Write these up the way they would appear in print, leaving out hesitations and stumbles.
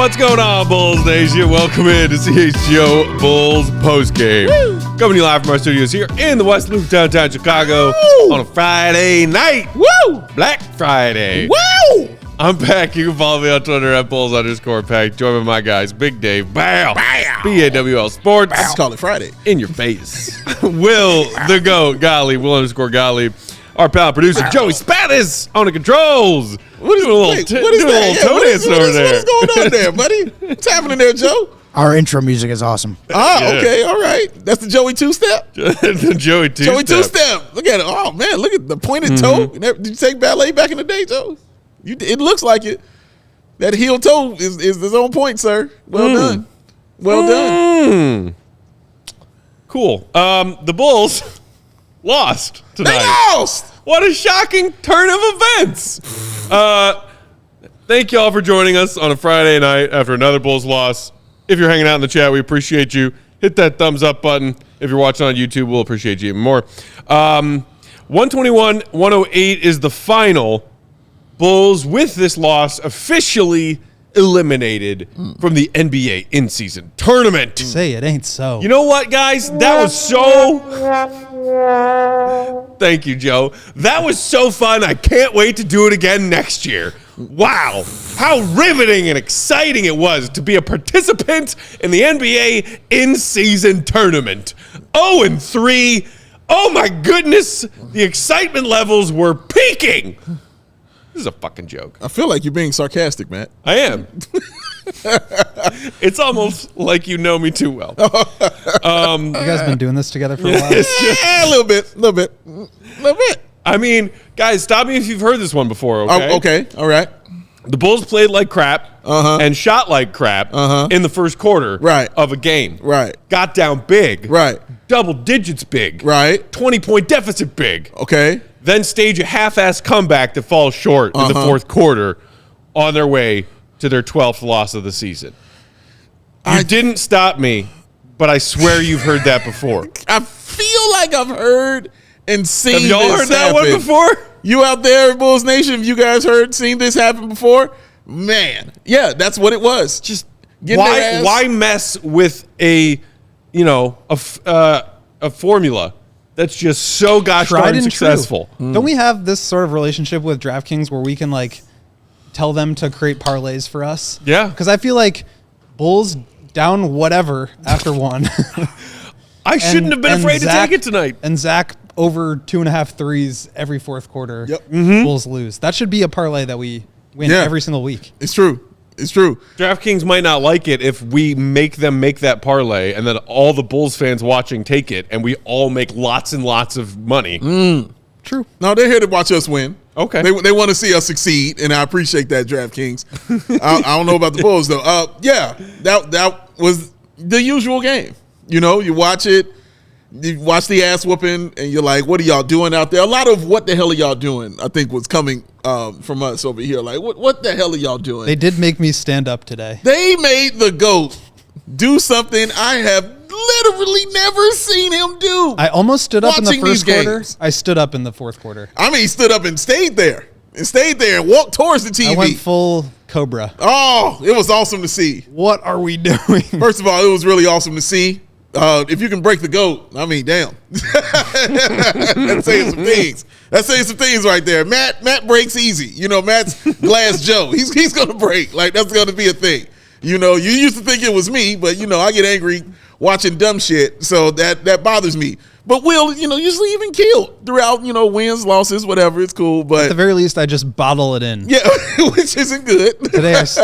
What's going on, Bulls Nation? Welcome in to CHGO Bulls Postgame. Coming to you live from our studios here in the West Loop, downtown Chicago, on a Friday night. Woo! Black Friday. Woo! I'm Pack. You can follow me on Twitter at Bulls_Pack. Join my guys, Big Dave, Bow, BAWL Sports. I just call it Friday. In your face. Will, the GOAT, Gottlieb, Will_Gottlieb. Our pal producer, Joey Spattis, on the controls. What is that? What is going on there, buddy? What's happening there, Joe? Our intro music is awesome. Okay, all right. That's the Joey two-step? The Joey two-step. Joey two-step. Look at it. Oh, man, look at the pointed toe. Did you take ballet back in the day, Joe? It looks like it. That heel toe is on point, sir. Well done. Well done. Cool. The Bulls lost tonight. They lost! What a shocking turn of events. Thank y'all for joining us on a Friday night after another Bulls loss. If you're hanging out in the chat, we appreciate you. Hit that thumbs up button. If you're watching on YouTube, we'll appreciate you even more. 121-108 is the final. Bulls, with this loss, officially eliminated from the NBA in-season tournament. Say it ain't so. You know what, guys? That was so... Thank you, Joe. That was so fun. I can't wait to do it again next year. Wow. How riveting and exciting it was to be a participant in the NBA in-season tournament. 0-3. Oh, my goodness. The excitement levels were peaking. This is a fucking joke. I feel like you're being sarcastic, Matt. I am. It's almost like you know me too well. You guys been doing this together for a while? A little bit. I mean, guys, stop me if you've heard this one before, okay? Okay, all right. The Bulls played like crap and shot like crap in the first quarter of a game. Right. Got down big. Right. Double digits big. Right. 20-point deficit big. Okay. Then stage a half-ass comeback that falls short in the fourth quarter on their way to their 12th loss of the season. You didn't stop me, but I swear you've heard that before. I feel like I've heard and seen this happen. Have y'all heard that one before? You out there, Bulls Nation, have you guys seen this happen before? Man, yeah, that's what it was. Just why mess with a formula that's just so gosh darn successful? Don't we have this sort of relationship with DraftKings where we can like tell them to create parlays for us? Yeah. Because I feel like Bulls down whatever after one. I shouldn't have been afraid to take it tonight. And Zach over 2.5 threes every fourth quarter. Yep. Bulls lose. That should be a parlay that we win every single week. It's true. It's true. DraftKings might not like it if we make them make that parlay and then all the Bulls fans watching take it and we all make lots and lots of money. True. No, they're here to watch us win. Okay. They want to see us succeed, and I appreciate that, DraftKings. I don't know about the Bulls, though. That was the usual game. You know, you watch it, you watch the ass whooping, and you're like, what are y'all doing out there? A lot of what the hell are y'all doing, I think, was coming from us over here. Like, what the hell are y'all doing? They did make me stand up today. They made the GOAT do something I have literally never seen him do. I almost stood up in the first quarter. Games. I stood up in the fourth quarter. I mean, he stood up and stayed there. And walked towards the TV. I went full Cobra. Oh, it was awesome to see. What are we doing? First of all, it was really awesome to see. If you can break the GOAT, I mean, damn. That's saying some things. That's saying some things right there. Matt breaks easy. You know, Matt's Glass Joe. He's going to break. Like, that's going to be a thing. You know, you used to think it was me, but, you know, I get angry watching dumb shit, so that bothers me. But Will, you know, usually even killed throughout, you know, wins, losses, whatever. It's cool, but at the very least, I just bottle it in. Yeah, which isn't good.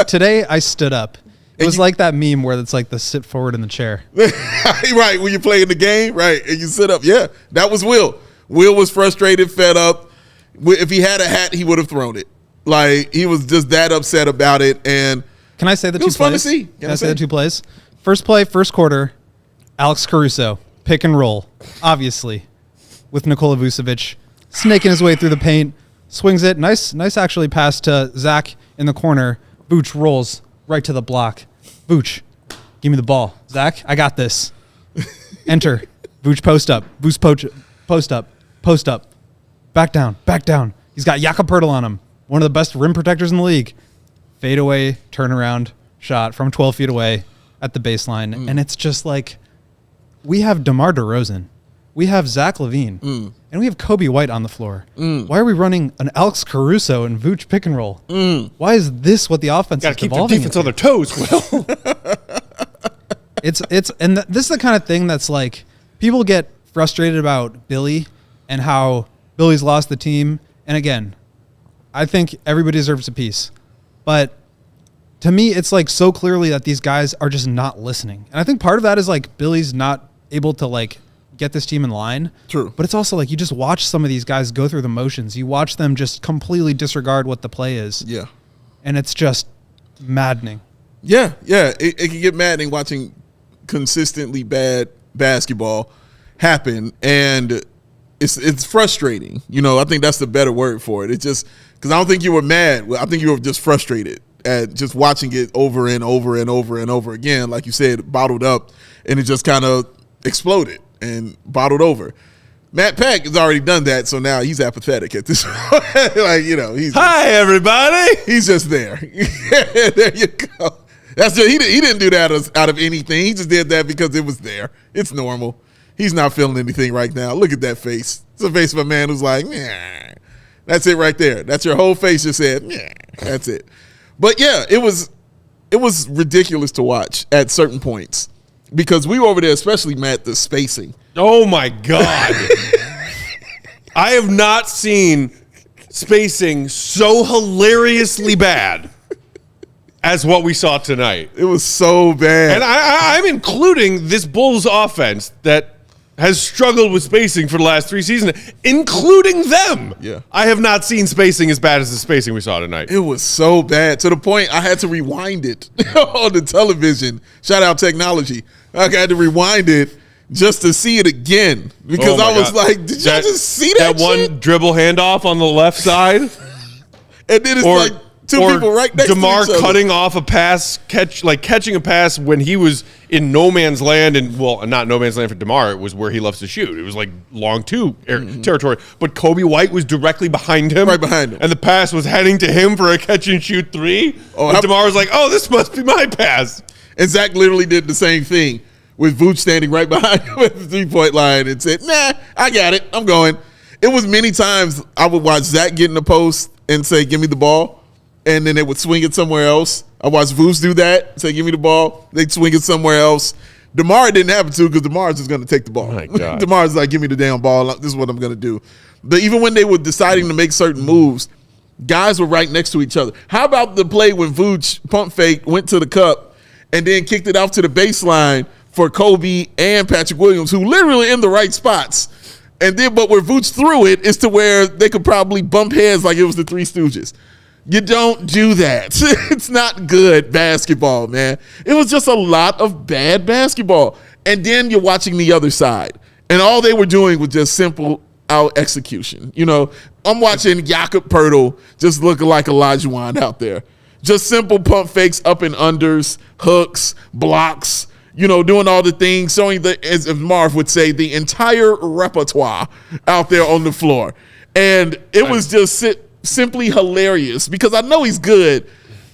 Today I stood up, It was like that meme where it's like the sit forward in the chair. Right, when you're playing the game, right, and you sit up. Yeah, that was Will. Will was frustrated, fed up. If he had a hat, he would have thrown it. Like, he was just that upset about it. And can I say the two plays? It was fun to see. Can I say the two plays? First play, first quarter, Alex Caruso, pick and roll, obviously, with Nikola Vucevic, snaking his way through the paint, swings it. Nice actually pass to Zach in the corner. Vooch rolls right to the block. Vooch, give me the ball. Zach, I got this. Enter. Vooch post up. Vooch post up. Back down. He's got Jakob Poeltl on him. One of the best rim protectors in the league. Fade away, turnaround shot from 12 feet away at the baseline. And it's just like, we have DeMar DeRozan. We have Zach LaVine. And we have Kobe White on the floor. Why are we running an Alex Caruso and Vooch pick and roll? Why is this what the offense is evolving? Got to keep their defense on their toes, Will. This is the kind of thing that's like, people get frustrated about Billy and how Billy's lost the team. And again, I think everybody deserves a piece. But to me, it's like so clearly that these guys are just not listening. And I think part of that is like Billy's not able to like get this team in line. True. But it's also like you just watch some of these guys go through the motions. You watch them just completely disregard what the play is. Yeah. And it's just maddening. Yeah. It can get maddening watching consistently bad basketball happen, and it's frustrating. You know, I think that's the better word for it. It's just because I don't think you were mad. I think you were just frustrated at just watching it over and over and over and over again. Like you said, bottled up, and it just kind of exploded and bottled over. Matt Peck has already done that, so now he's apathetic at this point. Like, you know, Hi, everybody. He's just there. There you go. That's just, he didn't do that out of anything. He just did that because it was there. It's normal. He's not feeling anything right now. Look at that face. It's the face of a man who's like, nah. That's it right there. That's your whole face just said, nah. That's it. But yeah, it was ridiculous to watch at certain points because we were over there, especially Matt, the spacing. Oh my God. I have not seen spacing so hilariously bad as what we saw tonight. It was so bad. And I'm including this Bulls offense that has struggled with spacing for the last 3 seasons, including them. Yeah. I have not seen spacing as bad as the spacing we saw tonight. It was so bad to the point I had to rewind it on the television. Shout out technology. I had to rewind it just to see it again because I was like, did y'all just see that shit? One dribble handoff on the left side? And then it's like two people right next DeMar to each other. cutting off a pass, catching a pass when he was in no man's land, and well, not no man's land for DeMar. It was where he loves to shoot. It was like long two territory. But Kobe White was directly behind him, right behind him, and the pass was heading to him for a catch and shoot 3. And DeMar was like, "Oh, this must be my pass." And Zach literally did the same thing with Vooch standing right behind him at the 3-point line and said, "Nah, I got it. I'm going." It was many times I would watch Zach get in the post and say, "Give me the ball." And then they would swing it somewhere else. I watched Vooch do that. Say, give me the ball. They'd swing it somewhere else. DeMar didn't have to because DeMar's just going to take the ball. My God. DeMar's like, give me the damn ball. This is what I'm going to do. But even when they were deciding to make certain moves, guys were right next to each other. How about the play when Vooch pump fake, went to the cup, and then kicked it off to the baseline for Kobe and Patrick Williams, who literally in the right spots. And then, but where Vooch threw it is to where they could probably bump heads like it was the Three Stooges. You don't do that. It's not good basketball, man. It was just a lot of bad basketball. And then you're watching the other side. And all they were doing was just simple out execution. You know, I'm watching Jakob Poeltl just looking like Olajuwon out there. Just simple pump fakes, up and unders, hooks, blocks, you know, doing all the things, showing as Marv would say, the entire repertoire out there on the floor. And it was just simply hilarious because I know he's good,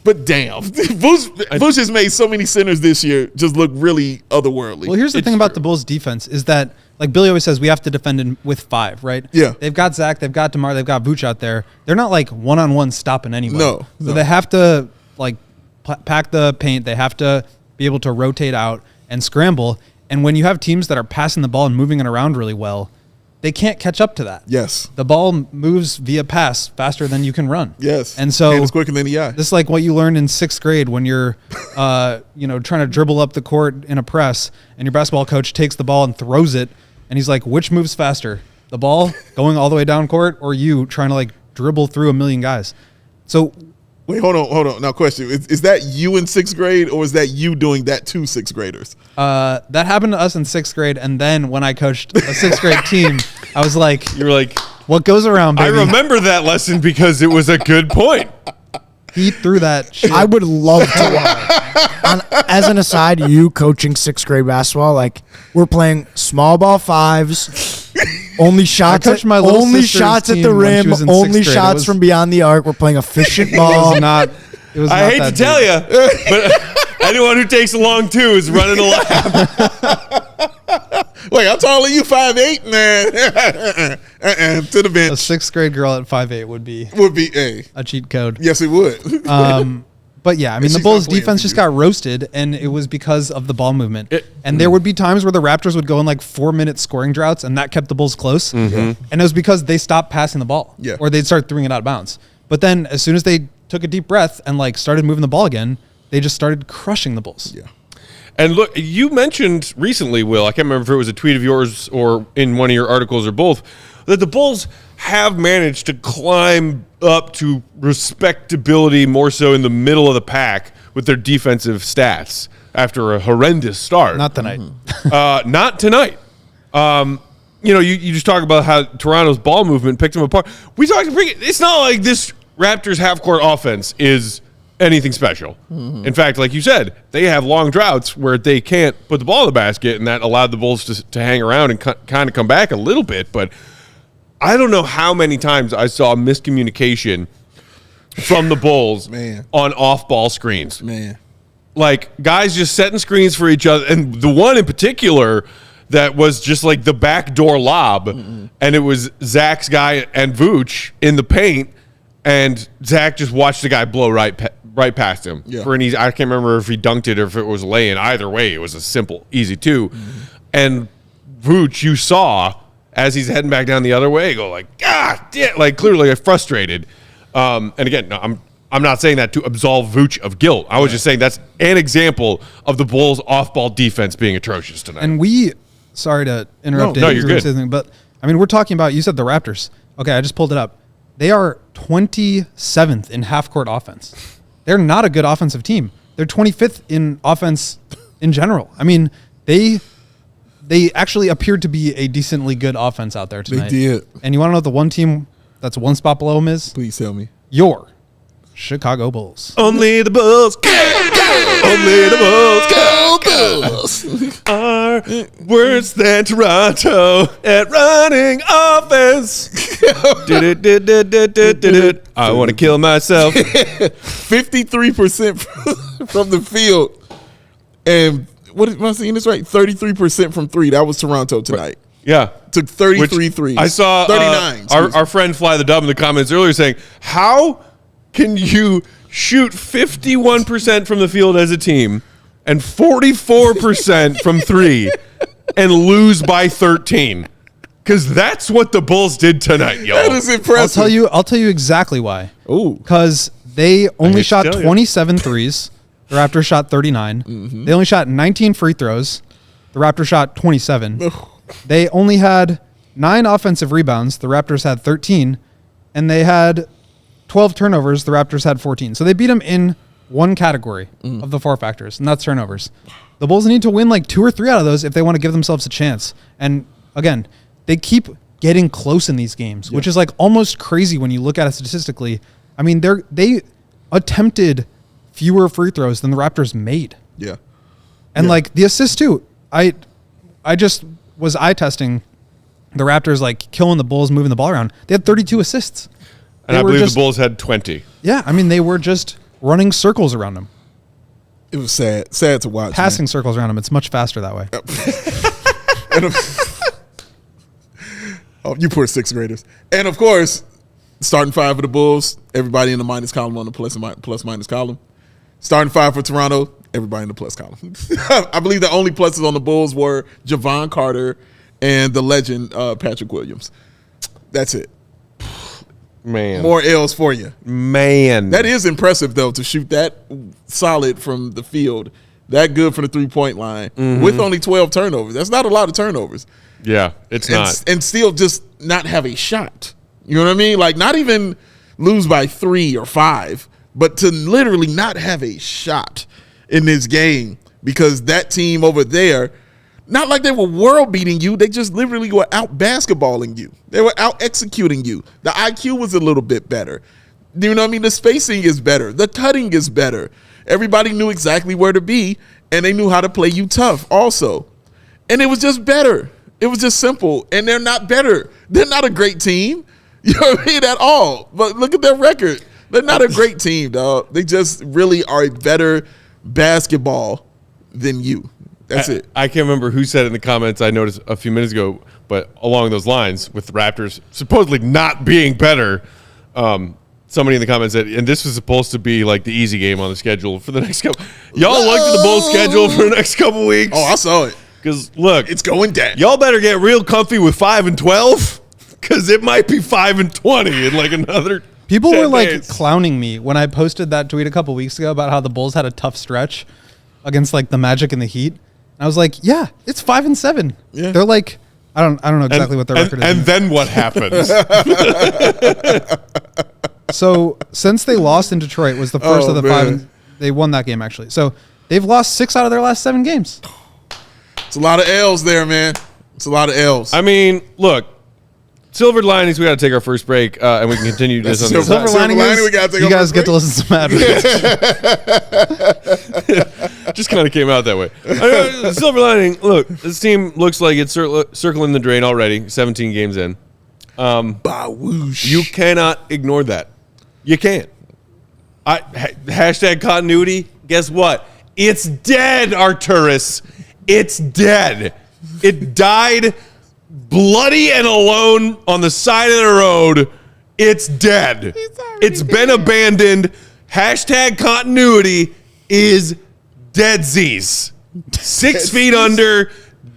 but damn, Vooch has made so many centers this year just look really otherworldly. Well, here's the thing about the Bulls defense is that, like Billy always says, we have to defend with 5, right? Yeah. They've got Zach, they've got DeMar, they've got Vooch out there. They're not like one-on-one stopping anyone. No. So they have to like pack the paint. They have to be able to rotate out and scramble. And when you have teams that are passing the ball and moving it around really well, they can't catch up to that. Yes. The ball moves via pass faster than you can run. Yes. And so it's quicker than the eye. this is like what you learned in 6th grade when you're, trying to dribble up the court in a press, and your basketball coach takes the ball and throws it, and he's like, which moves faster? The ball going all the way down court, or you trying to like dribble through a million guys? So Wait, hold on. Now, question: is that you in 6th grade, or is that you doing that to 6th graders? that happened to us in 6th grade, and then when I coached a 6th grade team, I was like, You're like, what goes around, baby? I remember that lesson because it was a good point. He threw that shit. I would love to. As an aside, you coaching 6th grade basketball, like we're playing small ball 5s. Only shots. coached my little only sister's shots at team the when she rim. was in Only 6th grade. shots from beyond the arc. We're playing efficient It ball. was not. It was. I not hate that to tell big. you, but anyone who takes a long two is running a lap. Wait, how tall are you? 5'8", man. To the A bench 6th grade girl at 5'8" would be would be a. a cheat code. Yes, it would. But yeah, I mean, the she's Bulls not playing defense for just you. got roasted, and it was because of the ball movement. And there would be times where the Raptors would go in like 4-minute scoring droughts, and that kept the Bulls close. And it was because they stopped passing the ball, Yeah. or they'd start throwing it out of bounds. But then as soon as they took a deep breath and like started moving the ball again, they just started crushing the Bulls. Yeah. And look, you mentioned recently, Will, I can't remember if it was a tweet of yours or in one of your articles or both, that the Bulls have managed to climb up to respectability more so in the middle of the pack with their defensive stats after a horrendous start. Not tonight. Not tonight. You just talk about how Toronto's ball movement picked them apart. We talked. It's not like this Raptors half-court offense is anything special. In fact, like you said, they have long droughts where they can't put the ball in the basket, and that allowed the Bulls to hang around and kind of come back a little bit. But I don't know how many times I saw miscommunication from the Bulls Man. on off-ball screens. Man. Like, guys just setting screens for each other. And the one in particular that was just like the backdoor lob, and it was Zach's guy and Vooch in the paint, and Zach just watched the guy blow right past him for an easy. I can't remember if he dunked it or if it was laying. Either way, it was a simple, easy two. And Vooch, you saw as he's heading back down the other way, go like, God damn, like clearly frustrated. And again, no, I'm not saying that to absolve Vooch of guilt. I was just saying that's an example of the Bulls' off-ball defense being atrocious tonight. And sorry to interrupt. No, you're good. But I mean, we're talking about, you said the Raptors. Okay, I just pulled it up. They are 27th in half-court offense. They're not a good offensive team. They're 25th in offense in general. I mean, they actually appeared to be a decently good offense out there tonight. They did. And you want to know what the one team that's one spot below them is? Please tell me. Your Chicago Bulls. Only the Bulls, only the Bulls, are worse than Toronto at running offense. I want to kill myself. 53% from the field, and what am I saying this right? 33% from three. That was Toronto tonight. Yeah. Took 33 threes. I saw 39. Our friend Fly the Dub in the comments earlier saying, how can you shoot 51% from the field as a team and 44% from three and lose by 13? Because that's what the Bulls did tonight, y'all. That is impressive. I'll tell you exactly why. Ooh. Because they only shot tell you. 27 threes. The Raptors shot 39. They only shot 19 free throws. The Raptors shot 27. They only had 9 offensive rebounds. The Raptors had 13. And they had 12 turnovers. The Raptors had 14. So they beat them in one category of the 4 factors, and that's turnovers. The Bulls need to win like 2 or 3 out of those if they want to give themselves a chance. And again, they keep getting close in these games, which is like almost crazy when you look at it statistically. I mean, they attempted fewer free throws than the Raptors made. Yeah. And like the assists too. I just was eye testing the Raptors, like killing the Bulls, moving the ball around. They had 32 assists. And I believe the Bulls had 20. Yeah, I mean, they were just running circles around them. It was sad. Sad to watch. Passing circles around them. It's much faster that way. Oh, you poor 6th graders. And of course, starting 5 for the Bulls, everybody in the minus column on the plus minus column. Starting 5 for Toronto, everybody in the plus column. I believe the only pluses on the Bulls were Javon Carter and the legend Patrick Williams. That's it. Man. More L's for you. Man. That is impressive, though, to shoot that solid from the field, that good from the three-point line, with only 12 turnovers. That's not a lot of turnovers. Yeah, it's not. And still just not have a shot. You know what I mean? Like, not even lose by 3 or 5, but to literally not have a shot in this game because that team over there, not like they were world beating you. They just literally were out basketballing you. They were out executing you. The IQ was a little bit better. You know what I mean? The spacing is better. The cutting is better. Everybody knew exactly where to be, and they knew how to play you tough also. And it was just better. It was just simple. And they're not better. They're not a great team. You know what I mean? At all. But look at their record. They're not a great team, dog. They just really are a better basketball than you. That's it. I can't remember who said it in the comments I noticed a few minutes ago, but along those lines, with the Raptors supposedly not being better, somebody in the comments said, and this was supposed to be like the easy game on the schedule for the next couple. Y'all looked at the Bulls schedule for the next couple weeks. Oh, I saw it. Because look, It's going down. y'all better get real comfy with 5-12, because it might be 5-20 in like another. People 10 were like days. clowning me when I posted that tweet a couple weeks ago about how the Bulls had a tough stretch against like the Magic and the Heat. And I was like, yeah, it's 5-7. Yeah. They're like, I don't know exactly what their record is. And then what happens? So since they lost in Detroit was the first Oh, of the man. 5. They won that game actually. So they've lost 6 out of their last 7 games. It's a lot of L's there, man. It's a lot of L's. I mean, look, silver linings. We got to take our first break, and we can continue this on the silver side. Silver lining lining, is we gotta take you our guys first get to listen to some adverts. Just kind of came out that way. Silver lining. Look, this team looks like it's circling the drain already. 17 games in. Bawoosh. You cannot ignore that. You can't. Hashtag continuity. Guess what? It's dead, Arturis. It's dead. It died bloody and alone on the side of the road. It's dead. It's been abandoned. Hashtag continuity is deadsies. 6 feet under,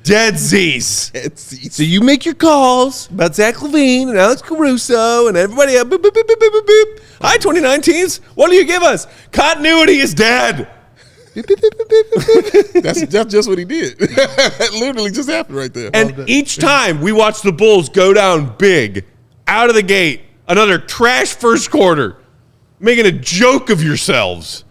deadsies. So you make your calls about Zach LaVine and Alex Caruso and everybody else. Boop, boop, boop, boop, boop, boop, boop. Hi, 2019s. What do you give us? Continuity is dead. That's just what he did. It literally just happened right there. And each time we watch the Bulls go down big, out of the gate, another trash first quarter, making a joke of yourselves,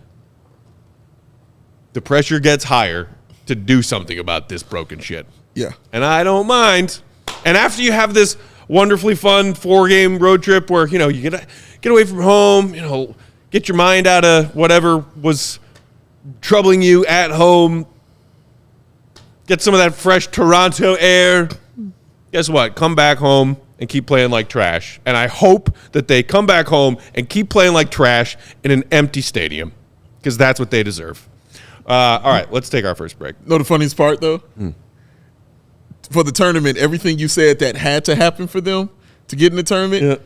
the pressure gets higher to do something about this broken shit. Yeah. And I don't mind. And after you have this wonderfully fun 4-game road trip where, you know, you get away from home, you know, get your mind out of whatever was troubling you at home, get some of that fresh Toronto air. Guess what? Come back home and keep playing like trash. And I hope that they come back home and keep playing like trash in an empty stadium, because that's what they deserve. All right, let's take our first break. Know the funniest part, though? For the tournament, everything you said that had to happen for them to get in the tournament,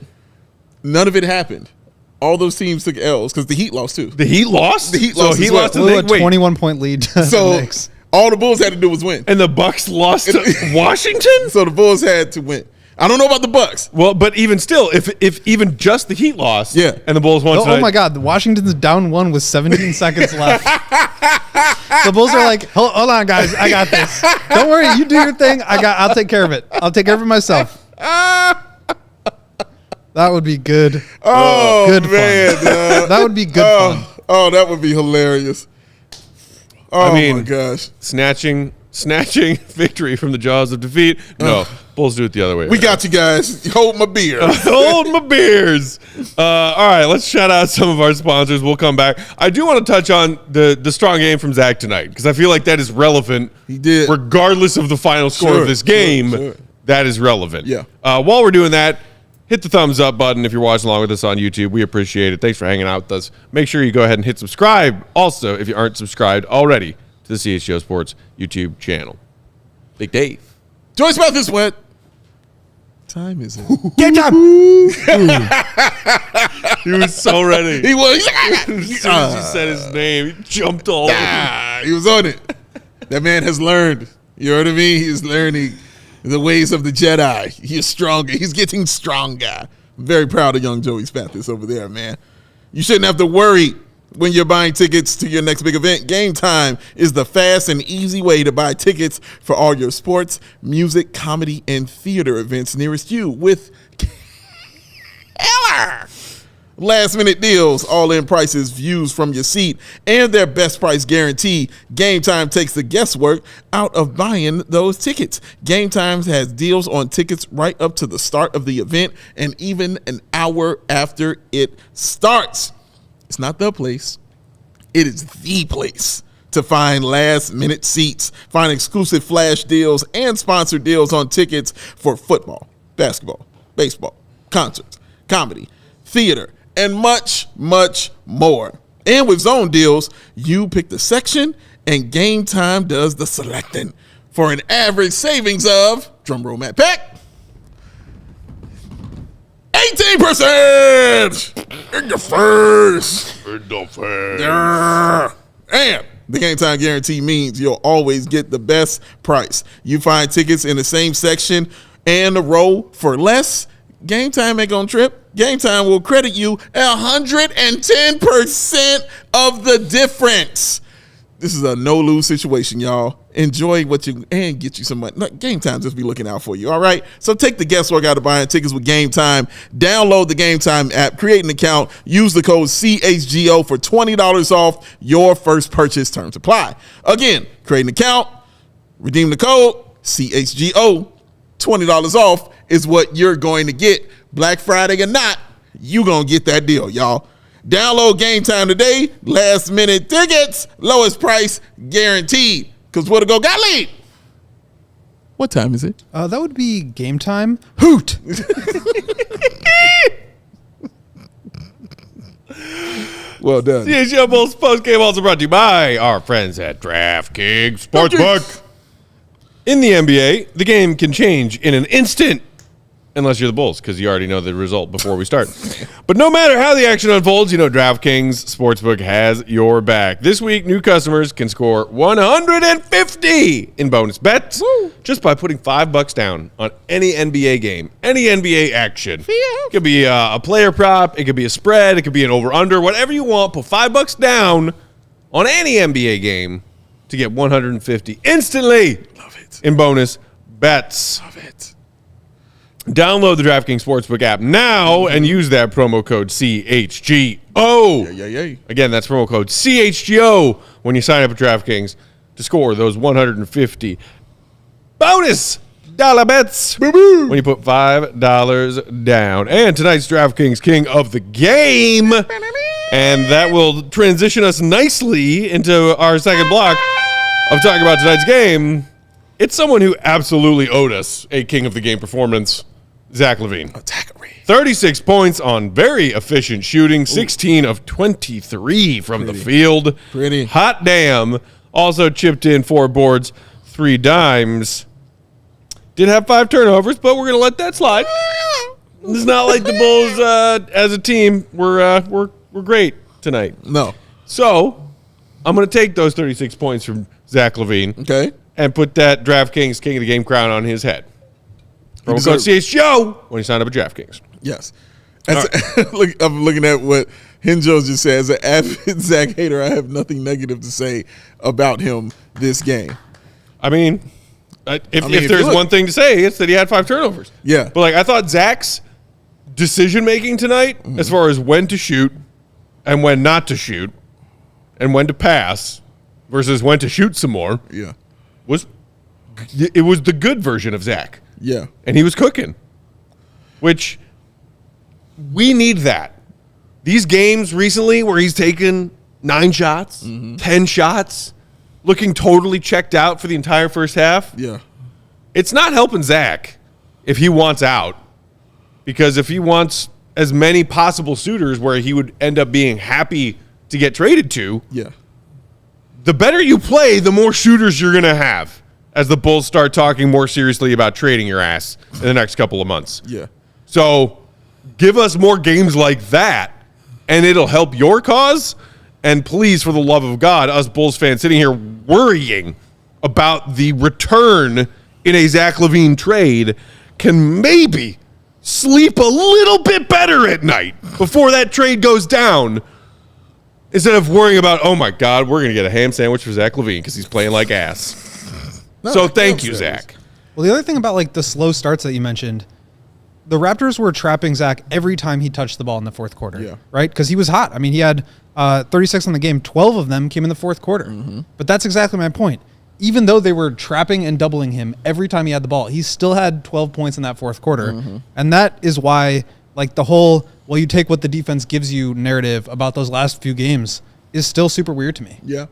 none of it happened. All those teams took L's because the Heat lost, too. The Heat lost? The Heat lost So he as well. lost to Blew a the Wait, 21-point lead to the So Knicks. all the Bulls had to do was win. and the Bucks lost to Washington? So the Bulls had to win. I don't know about the Bucks. Well, but even still, if even just the Heat lost, Yeah. and the Bulls won Oh tonight, my God! Washington's down 1 with 17 seconds left. The Bulls are like, hold on, guys, I got this. Don't worry, you do your thing. I'll take care of it. I'll take care of it myself. That would be good. Oh, Good man. fun. That would be good fun. Oh, that would be hilarious. Oh, I mean, my gosh. snatching victory from the jaws of defeat. No, Bulls do it the other way. We got you guys. Hold my beer. Hold my beers. All right, let's shout out some of our sponsors. We'll come back. I do want to touch on the strong game from Zach tonight, because I feel like that is relevant. He did. Regardless of the final score Sure, of this game, sure. that is relevant. Yeah. While we're doing that, hit the thumbs up button if you're watching along with us on YouTube. We appreciate it. Thanks for hanging out with us. Make sure you go ahead and hit subscribe also if you aren't subscribed already to the CHGO Sports YouTube channel. Big Dave. Joyce mouth is wet. Time is it? Game time. He was so ready. He was. As soon as he said his name, he jumped all over. He was on it. That man has learned. You know what I mean? He's learning. The ways of the Jedi. He's stronger. He's getting stronger. I'm very proud of young Joey Spathis over there, man. You shouldn't have to worry when you're buying tickets to your next big event. Game Time is the fast and easy way to buy tickets for all your sports, music, comedy, and theater events nearest you with killer last-minute deals, all-in prices, views from your seat, and their best price guarantee. Game Time takes the guesswork out of buying those tickets. Game Time has deals on tickets right up to the start of the event and even an hour after it starts. It's not the place. It is the place to find last-minute seats, find exclusive flash deals and sponsored deals on tickets for football, basketball, baseball, concerts, comedy, theater, and much, much more. And with zone deals, you pick the section and Game Time does the selecting for an average savings of, drumroll Matt Pack, 18% in your face. Yeah. And the Game Time guarantee means you'll always get the best price. You find tickets in the same section and a row for less. Game Time ain't gonna trip. Game Time will credit you 110% of the difference. This is a no-lose situation, y'all. Enjoy what you and get you some money. Look, Game Time just be looking out for you, all right? So take the guesswork out of buying tickets with Game Time. Download the Game Time app, create an account, use the code CHGO for $20 off your first purchase. Terms apply. Again, create an account, redeem the code CHGO. $20 off is what you're going to get. Black Friday or not, you gonna get that deal, y'all. Download Game Time today. Last minute tickets, lowest price guaranteed. Because what to go, Gottlieb? What time is it? That would be Game Time. Hoot! Well done. CHGO Bulls Postgame also brought to you by our friends at DraftKings Sportsbook. In the NBA, the game can change in an instant. Unless you're the Bulls, because you already know the result before we start. But no matter how the action unfolds, you know DraftKings Sportsbook has your back. This week, new customers can score $150 in bonus bets just by putting $5 down on any NBA game, any NBA action. It could be a player prop, it could be a spread, it could be an over-under, whatever you want. Put $5 down on any NBA game to get $150 instantly. Love it. In bonus bets. Love it. Download the DraftKings Sportsbook app now and use that promo code CHGO. Yeah. Again, that's promo code CHGO when you sign up at DraftKings to score those 150 bonus dollar bets when you put $5 down. And tonight's DraftKings King of the Game. And that will transition us nicely into our second block of talking about tonight's game. It's someone who absolutely owed us a King of the Game performance. Zach LaVine. 36 points on very efficient shooting, 16 of 23 from the field. Pretty. Hot damn. Also chipped in 4 boards, 3 dimes. Did have 5 turnovers, but we're going to let that slide. It's not like the Bulls as a team we're great tonight. No. So, I'm going to take those 36 points from Zach LaVine. Okay. And put that DraftKings King of the Game crown on his head. Promo code CHGO when you sign up at DraftKings. Yes. Look, I'm looking at what Henjo just said. As an avid Zach hater, I have nothing negative to say about him this game. I mean, if there's one thing to say, it's that he had 5 turnovers. Yeah. But I thought Zach's decision-making tonight, as far as when to shoot and when not to shoot and when to pass versus when to shoot some more, was the good version of Zach. Yeah. And he was cooking, which we need that. These games recently where he's taken 9 shots, 10 shots, looking totally checked out for the entire first half. Yeah. It's not helping Zach if he wants out, because if he wants as many possible suitors where he would end up being happy to get traded to, the better you play, the more shooters you're going to have as the Bulls start talking more seriously about trading your ass in the next couple of months. Yeah. So give us more games like that, and it'll help your cause. And please, for the love of God, us Bulls fans sitting here worrying about the return in a Zach LaVine trade can maybe sleep a little bit better at night before that trade goes down, instead of worrying about, oh my God, we're going to get a ham sandwich for Zach LaVine because he's playing like ass. So thank you, Zach. Well, the other thing about like the slow starts that you mentioned, the Raptors were trapping Zach every time he touched the ball in the fourth quarter, right? Because he was hot. I mean, he had 36 on the game. 12 of them came in the fourth quarter. But that's exactly my point. Even though they were trapping and doubling him every time he had the ball, he still had 12 points in that fourth quarter. And that is why, like, the whole, well, you take what the defense gives you narrative about those last few games is still super weird to me. Yeah.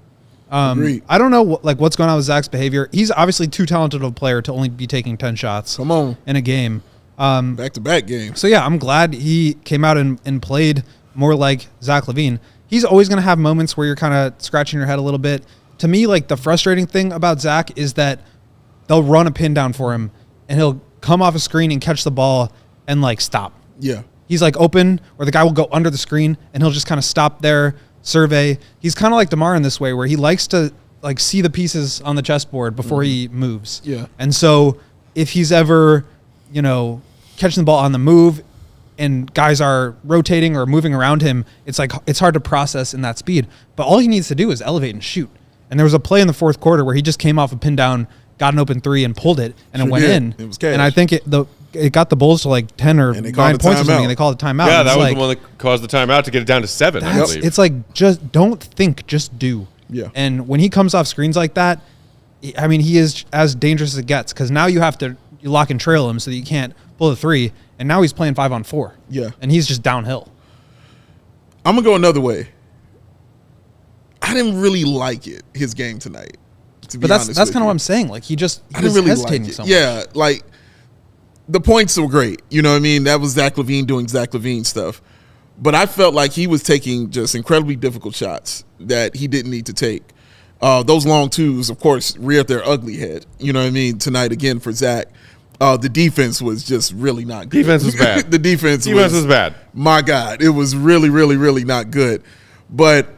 I don't know what's going on with Zach's behavior. He's obviously too talented of a player to only be taking 10 shots in a game. Back-to-back games. So, yeah, I'm glad he came out and played more like Zach LaVine. He's always going to have moments where you're kind of scratching your head a little bit. To me, like, the frustrating thing about Zach is that they'll run a pin down for him, and he'll come off a screen and catch the ball and, like, stop. Yeah. He's, like, open, or the guy will go under the screen, and he'll just kind of stop there, survey. He's kind of like DeMar in this way, where he likes to, like, see the pieces on the chessboard before he moves. Yeah. And so if he's ever, you know, catching the ball on the move and guys are rotating or moving around him, it's like it's hard to process in that speed. But all he needs to do is elevate and shoot. And there was a play in the fourth quarter where he just came off a pin down, got an open three, and pulled it, and it went in. It was cash. And I think it got the Bulls to like 10 or 9 points or something, and they called a timeout. Yeah, that was the one that caused the timeout to get it down to 7, I believe. It's like, just don't think, just do. Yeah. And when he comes off screens like that, I mean, he is as dangerous as it gets, because now you have to lock and trail him so that you can't pull the three, and now he's playing 5-on-4. Yeah. And he's just downhill. I'm going to go another way. I didn't really like his game tonight. But that's kind of what I'm saying. Like, he was really hesitating so much. Yeah, like, the points were great. You know what I mean? That was Zach LaVine doing Zach LaVine stuff. But I felt like he was taking just incredibly difficult shots that he didn't need to take. Those long twos, of course, reared their ugly head. You know what I mean? Tonight, again, for Zach. The defense was just really not good. Defense was bad. The defense was bad. My God, it was really, really, really not good. But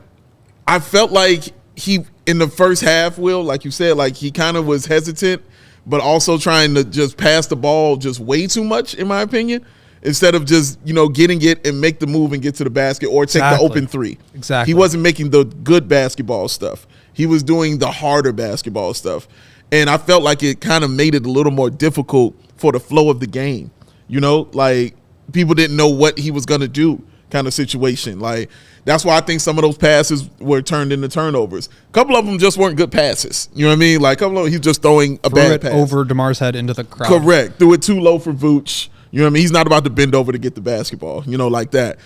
I felt like he, in the first half, Will, like you said, like he kind of was hesitant, but also trying to just pass the ball just way too much, in my opinion, instead of just, you know, getting it and make the move and get to the basket or take the open three. Exactly. He wasn't making the good basketball stuff. He was doing the harder basketball stuff. And I felt like it kind of made it a little more difficult for the flow of the game. You know, like people didn't know what he was going to do kind of situation. Like, that's why I think some of those passes were turned into turnovers. A couple of them just weren't good passes. You know what I mean? Like, a couple of them, he's just throwing a bad pass. Over DeMar's head into the crowd. Correct. Threw it too low for Vooch. You know what I mean? He's not about to bend over to get the basketball, you know, like that.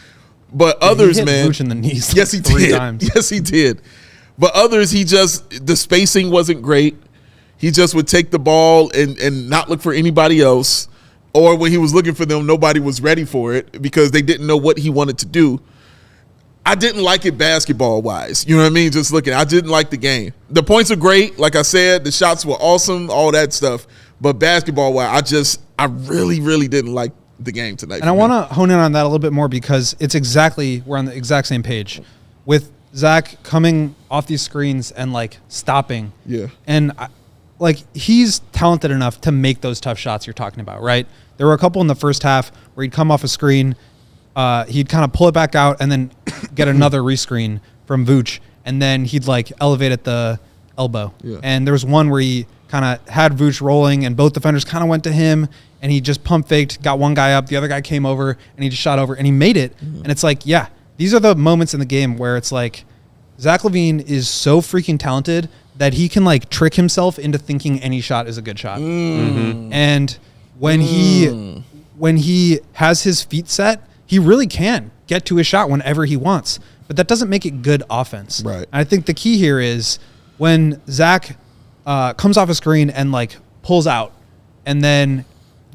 But others, he hit man. Vooch in the knees yes, he 3 did. times. Yes, he did. But others, the spacing wasn't great. He just would take the ball and not look for anybody else. Or when he was looking for them, nobody was ready for it because they didn't know what he wanted to do. I didn't like it basketball-wise. You know what I mean? Just looking. I didn't like the game. The points are great. Like I said, the shots were awesome, all that stuff. But basketball-wise, I really, really didn't like the game tonight. And I want to hone in on that a little bit more because it's exactly, we're on the exact same page. With Zach coming off these screens and, like, stopping. Yeah. And, like, he's talented enough to make those tough shots you're talking about, right? There were a couple in the first half where he'd come off a screen, he'd kind of pull it back out and then get another rescreen from Vooch, and then he'd, like, elevate at the elbow. Yeah. And there was one where he kind of had Vooch rolling, and both defenders kind of went to him, and he just pump faked, got one guy up, the other guy came over, and he just shot over, and he made it. Mm-hmm. And it's like, yeah, these are the moments in the game where it's like Zach LaVine is so freaking talented that he can, like, trick himself into thinking any shot is a good shot. Mm-hmm. And when he has his feet set, he really can get to his shot whenever he wants. But that doesn't make it good offense. Right. And I think the key here is when Zach comes off a screen and, like, pulls out and then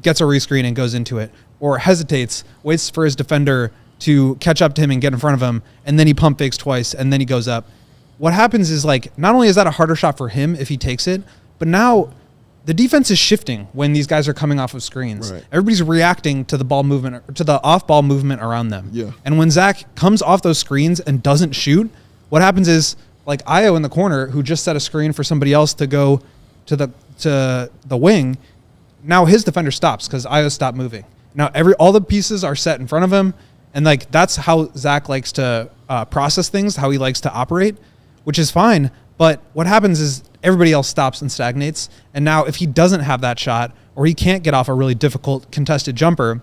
gets a rescreen and goes into it, or hesitates, waits for his defender to catch up to him and get in front of him, and then he pump fakes twice, and then he goes up. What happens is, like, not only is that a harder shot for him if he takes it, but now the defense is shifting when these guys are coming off of screens. Right. Everybody's reacting to the ball movement, to the off-ball movement around them. Yeah. And when Zach comes off those screens and doesn't shoot, what happens is, like, Ayo in the corner, who just set a screen for somebody else to go to the wing, now his defender stops because Io stopped moving. Now all the pieces are set in front of him, and like that's how Zach likes to process things, how he likes to operate, which is fine. But what happens is everybody else stops and stagnates. And now if he doesn't have that shot, or he can't get off a really difficult contested jumper,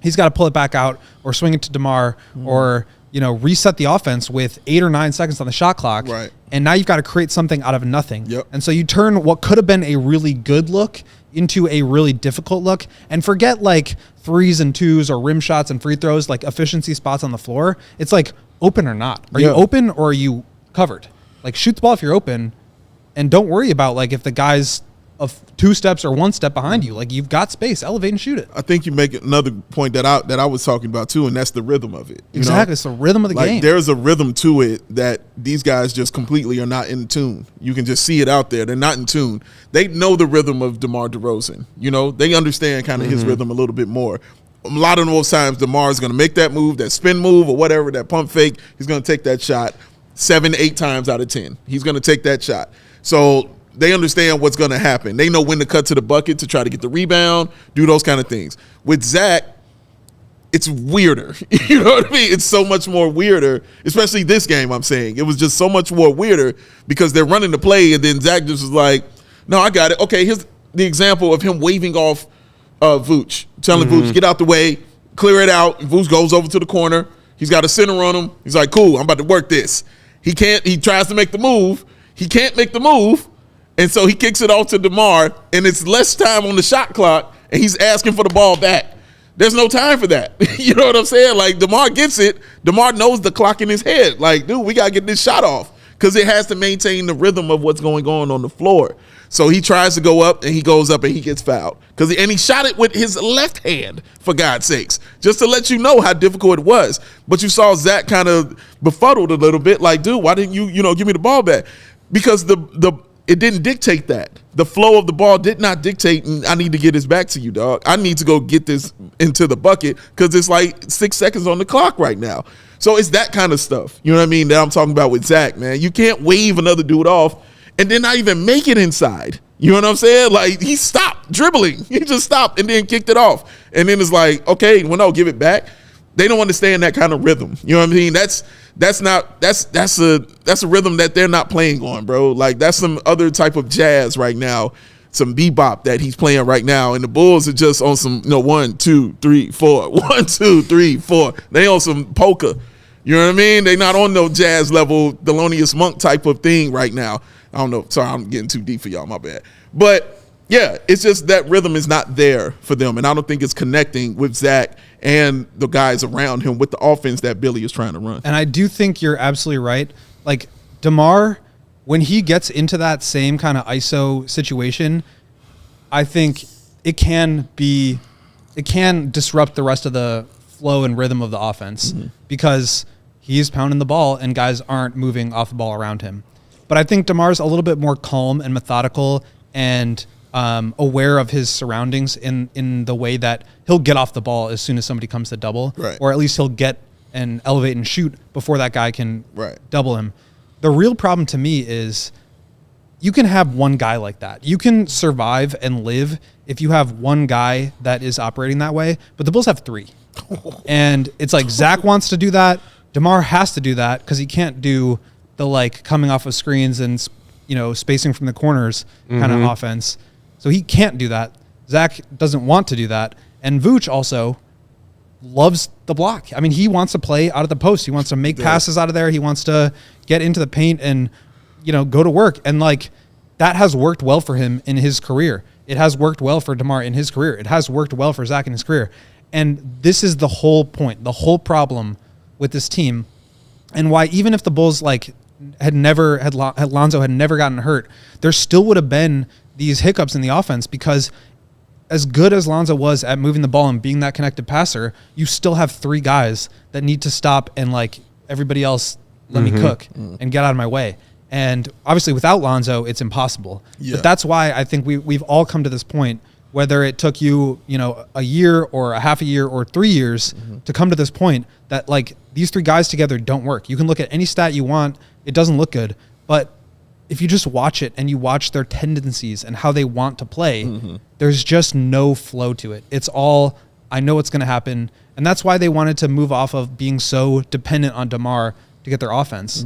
he's got to pull it back out or swing it to DeMar or, reset the offense with 8 or 9 seconds on the shot clock. Right. And now you've got to create something out of nothing. Yep. And so you turn what could have been a really good look into a really difficult look, and forget like 3s and 2s or rim shots and free throws, like efficiency spots on the floor. It's like open or not. Are you open or are you covered? Like shoot the ball if you're open, and don't worry about like if the guy's of 2 steps or 1 step behind you. Like you've got space, elevate and shoot it. I think you make another point that I was talking about too, and that's the rhythm of it. Exactly, it's the rhythm of the game. There's a rhythm to it that these guys just completely are not in tune. You can just see it out there. They're not in tune. They know the rhythm of DeMar DeRozan. They understand kind of his rhythm a little bit more. A lot of those times, DeMar is going to make that move, that spin move or whatever, that pump fake. He's going to take that shot 7, 8 times out of 10. He's going to take that shot. So they understand what's going to happen. They know when to cut to the bucket to try to get the rebound, do those kind of things. With Zach, it's weirder. You know what I mean? It's so much more weirder, especially this game, I'm saying. It was just so much more weirder because they're running the play, and then Zach just was like, no, I got it. Okay, here's the example of him waving off Vooch, telling Vooch, get out the way, clear it out. Vooch goes over to the corner. He's got a center on him. He's like, cool, I'm about to work this. He tries to make the move. He can't make the move. And so he kicks it off to DeMar, and it's less time on the shot clock, and he's asking for the ball back. There's no time for that. You know what I'm saying? Like, DeMar gets it. DeMar knows the clock in his head. Like, dude, we got to get this shot off because it has to maintain the rhythm of what's going on the floor. So he tries to go up, and he goes up, and he gets fouled. And he shot it with his left hand, for God's sakes, just to let you know how difficult it was. But you saw Zach kind of befuddled a little bit, like, dude, why didn't you give me the ball back? Because it didn't dictate that. The flow of the ball did not dictate, I need to get this back to you, dog. I need to go get this into the bucket because it's like 6 seconds on the clock right now. So it's that kind of stuff, you know what I mean, that I'm talking about with Zach, man. You can't wave another dude off and then not even make it inside. You know what I'm saying? Like, he stopped dribbling. He just stopped and then kicked it off. And then it's like, okay, well, no, give it back. They don't understand that kind of rhythm. You know what I mean? That's a rhythm that they're not playing on, bro. Like, that's some other type of jazz right now, some bebop that he's playing right now. And the Bulls are just on some 1, 2, 3, 4, 1, 2, 3, 4. They on some polka. You know what I mean? They not on no jazz level, Thelonious Monk type of thing right now. I don't know. Sorry, I'm getting too deep for y'all. My bad. But yeah, it's just that rhythm is not there for them, and I don't think it's connecting with Zach and the guys around him with the offense that Billy is trying to run. And I do think you're absolutely right. Like, DeMar, when he gets into that same kind of ISO situation, I think it can disrupt the rest of the flow and rhythm of the offense because he's pounding the ball and guys aren't moving off the ball around him. But I think DeMar's a little bit more calm and methodical and aware of his surroundings in the way that he'll get off the ball as soon as somebody comes to double, right. Or at least he'll get and elevate and shoot before that guy can double him. The real problem to me is you can have one guy like that. You can survive and live if you have one guy that is operating that way, but the Bulls have 3. And it's like Zach wants to do that. DeMar has to do that because he can't do the like coming off of screens and spacing from the corners kind of offense. So he can't do that. Zach doesn't want to do that. And Vooch also loves the block. I mean, he wants to play out of the post. He wants to make passes out of there. He wants to get into the paint and, go to work. And like that has worked well for him in his career. It has worked well for DeMar in his career. It has worked well for Zach in his career. And this is the whole point, the whole problem with this team, and why even if the Bulls had Lonzo had never gotten hurt, there still would have been these hiccups in the offense because as good as Lonzo was at moving the ball and being that connected passer, you still have 3 guys that need to stop and everybody else let me cook and get out of my way. And obviously without Lonzo, it's impossible. Yeah. But that's why I think we've all come to this point, whether it took you, a year or a half a year or 3 years to come to this point that these 3 guys together don't work. You can look at any stat you want. It doesn't look good. But if you just watch it and you watch their tendencies and how they want to play, there's just no flow to it. It's all, I know what's going to happen. And that's why they wanted to move off of being so dependent on DeMar to get their offense.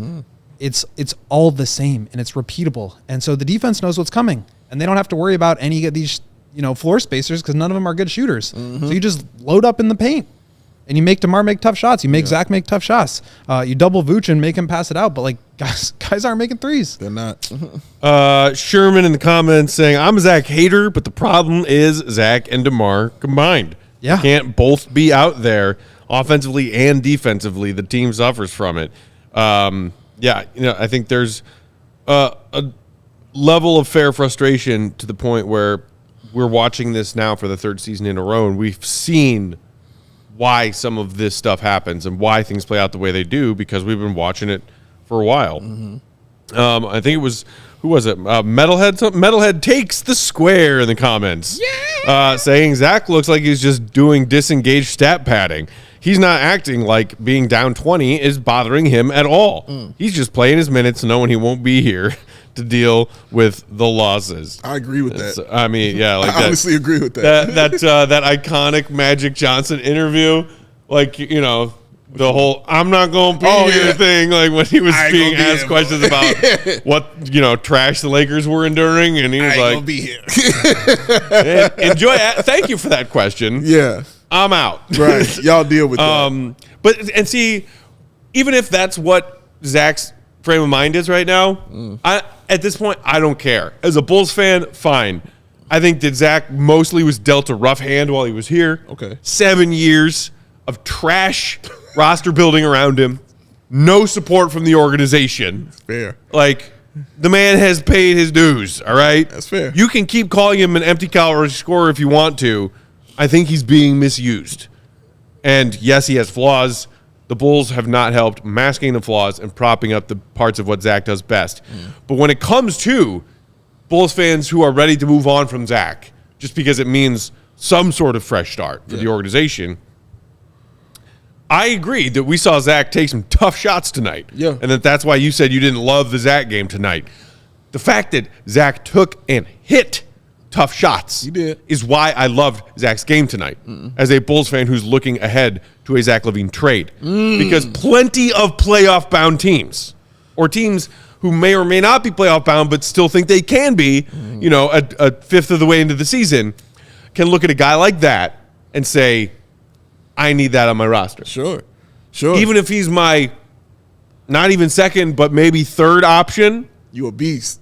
It's all the same and it's repeatable. And so the defense knows what's coming and they don't have to worry about any of these, floor spacers because none of them are good shooters. So you just load up in the paint and you make DeMar make tough shots. You make Zach make tough shots. You double Vooch and make him pass it out. But like guys aren't making threes. They're not. Sherman in the comments saying, I'm a Zach hater, but the problem is Zach and DeMar combined. Yeah. They can't both be out there offensively and defensively. The team suffers from it. I think there's a level of fair frustration to the point where we're watching this now for the third season in a row, and we've seen why some of this stuff happens and why things play out the way they do because we've been watching it for a while. I think it was, who was it? Metalhead. Metalhead takes the square in the comments, saying Zach looks like he's just doing disengaged stat padding. He's not acting like being down 20 is bothering him at all. He's just playing his minutes, knowing he won't be here to deal with the losses. I agree with that. I mean, yeah, like I honestly agree with that. That iconic Magic Johnson interview, like the whole "I'm not going to be here" thing, like when he was being asked questions about what trash the Lakers were enduring, and he was like, "Gonna be here." Enjoy it. Thank you for that question. Yeah, I'm out. Right, y'all deal with that. But see, even if that's what Zach's frame of mind is right now, at this point, I don't care. As a Bulls fan, fine. I think that Zach mostly was dealt a rough hand while he was here. Okay. 7 years of trash roster building around him. No support from the organization. Fair. Like, the man has paid his dues, all right? That's fair. You can keep calling him an empty calorie scorer if you want to. I think he's being misused. And yes, he has flaws. The Bulls have not helped masking the flaws and propping up the parts of what Zach does best. But when it comes to Bulls fans who are ready to move on from Zach, just because it means some sort of fresh start for the organization, I agree that we saw Zach take some tough shots tonight. Yeah. And that's why you said you didn't love the Zach game tonight. The fact that Zach took and hit tough shots is why I loved Zach's game tonight as a Bulls fan who's looking ahead to a Zach LaVine trade. Because plenty of playoff-bound teams or teams who may or may not be playoff-bound but still think they can be, a fifth of the way into the season, can look at a guy like that and say, I need that on my roster. Sure. Even if he's my not even second but maybe third option. You a beast.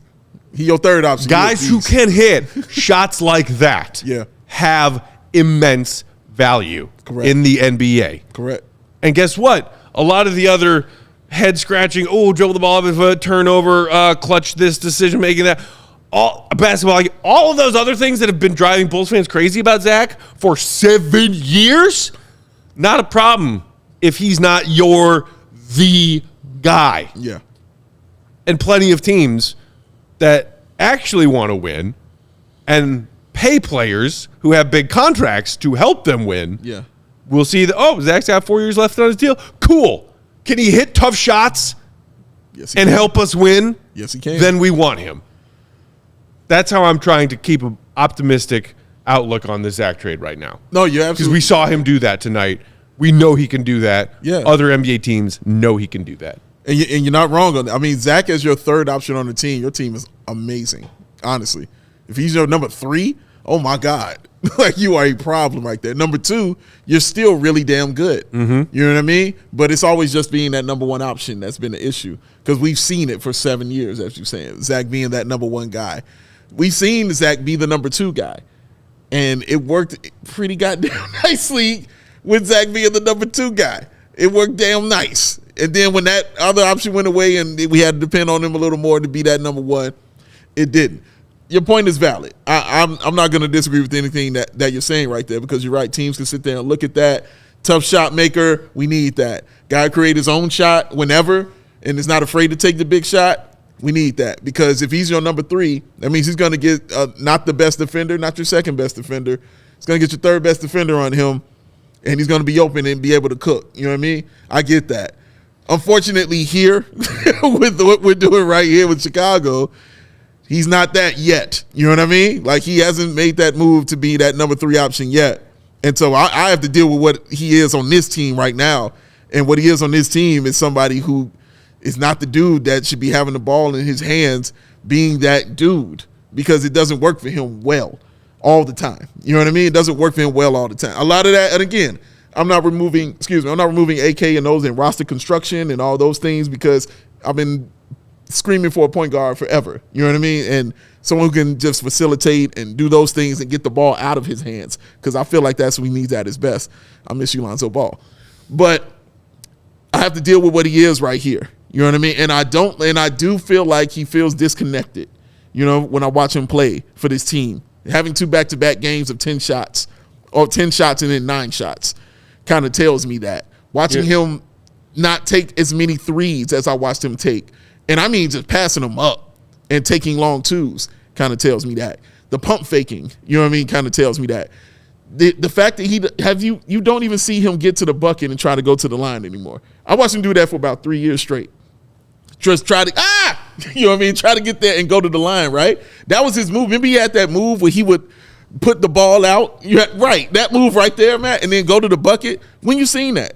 He your third option. Guys who can hit shots like that have immense value in the NBA. Correct. And guess what? A lot of the other head-scratching, dribble the ball off his foot, turnover, clutch this, decision-making that, all of those other things that have been driving Bulls fans crazy about Zach for 7 years, not a problem if he's not the guy. Yeah. And plenty of teams that actually want to win and pay players who have big contracts to help them win. Yeah. We'll see that, Zach's got 4 years left on his deal. Cool. Can he hit tough shots and help us win? Yes, he can. Then we want him. That's how I'm trying to keep an optimistic outlook on the Zach trade right now. No, you're absolutely. Because we saw him do that tonight. We know he can do that. Yeah. Other NBA teams know he can do that. And you're not wrong on that. I mean, Zach as your third option on the team, your team is amazing, honestly. If he's your number 3, oh, my God. Like, you are a problem like that. Number 2, you're still really damn good. You know what I mean? But it's always just being that number 1 option that's been the issue because we've seen it for 7 years, as you're saying, Zach being that number 1 guy. We've seen Zach be the number 2 guy, and it worked pretty goddamn nicely with Zach being the number 2 guy. It worked damn nice. And then when that other option went away and we had to depend on him a little more to be that number 1, it didn't. Your point is valid. I'm not going to disagree with anything that you're saying right there because you're right. Teams can sit there and look at that. Tough shot maker, we need that. Guy create his own shot whenever and is not afraid to take the big shot, we need that. Because if he's your number 3, that means he's going to get not the best defender, not your second best defender. He's going to get your third best defender on him, and he's going to be open and be able to cook. You know what I mean? I get that. Unfortunately, here with what we're doing right here with Chicago, he's not that yet. You know what I mean? Like, he hasn't made that move to be that number 3 option yet. And so I have to deal with what he is on this team right now. And what he is on this team is somebody who is not the dude that should be having the ball in his hands, being that dude, because it doesn't work for him well all the time. You know what I mean? It doesn't work for him well all the time. A lot of that, and again, I'm not removing AK and those and roster construction and all those things, because I've been screaming for a point guard forever. You know what I mean? And someone who can just facilitate and do those things and get the ball out of his hands, because I feel like that's what he needs at his best. I miss you, Lonzo Ball. But I have to deal with what he is right here. You know what I mean? And I do feel like he feels disconnected, you know, when I watch him play for this team. Having 2 back-to-back games of 10 shots, or 10 shots and then 9 shots, kind of tells me that. Watching him not take as many threes as I watched him take, and I mean just passing them up and taking long twos, kind of tells me that. The pump faking, you know what I mean, kind of tells me that. The fact that you don't even see him get to the bucket and try to go to the line anymore. I watched him do that for about 3 years straight. Just try to, you know what I mean? Try to get there and go to the line, right? That was his move. Remember he had that move where he would put the ball out? Right, that move right there, Matt, and then go to the bucket. When you seen that?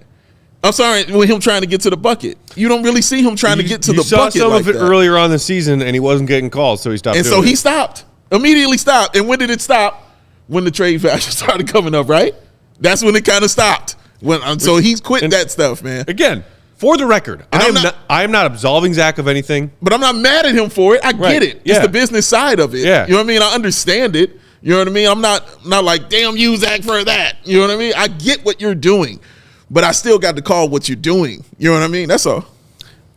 I'm sorry, with him trying to get to the bucket. You don't really see him trying to get to the bucket. You saw some of it earlier on the season, and he wasn't getting calls, so he stopped doing it. And so he stopped. Immediately stopped. And when did it stop? When the trade fashion started coming up, right? That's when it kind of stopped. So he's quit that stuff, man. Again, for the record, I am not absolving Zach of anything. But I'm not mad at him for it. I get it. It's the business side of it. Yeah. You know what I mean? I understand it. You know what I mean? I'm not like, damn you, Zach, for that. You know what I mean? I get what you're doing, but I still got to call what you're doing. You know what I mean? That's all.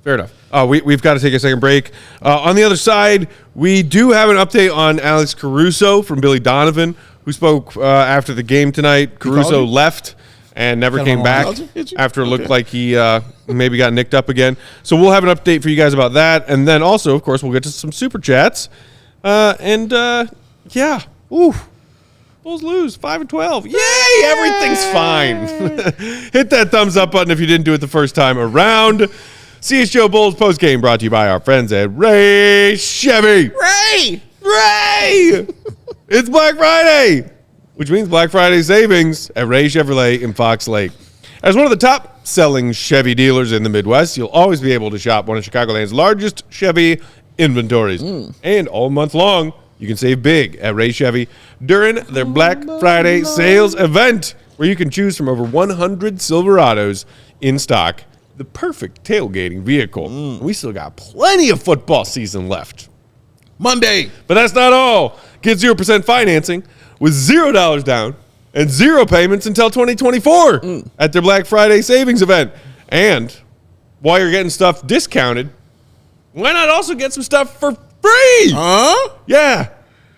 Fair enough. We've got to take a second break. On the other side, we do have an update on Alex Caruso from Billy Donovan, who spoke after the game tonight. Caruso left and never came back after it looked like he maybe got nicked up again. So we'll have an update for you guys about that. And then also, of course, we'll get to some super chats. Yeah. Ooh. Bulls lose 5-12. Yay! Everything's fine. Hit that thumbs up button if you didn't do it the first time around. CHGO Bulls Postgame brought to you by our friends at Ray Chevy. Ray! It's Black Friday, which means Black Friday savings at Ray Chevrolet in Fox Lake. As one of the top-selling Chevy dealers in the Midwest, you'll always be able to shop one of Chicagoland's largest Chevy inventories. And all month long, you can save big at Ray Chevy during their Black Friday sales event, where you can choose from over 100 Silverados in stock. The perfect tailgating vehicle. We still got plenty of football season left. Monday. But that's not all. Get 0% financing with $0 down and 0 payments until 2024 at their Black Friday savings event. And while you're getting stuff discounted, why not also get some stuff for free? Huh? Yeah.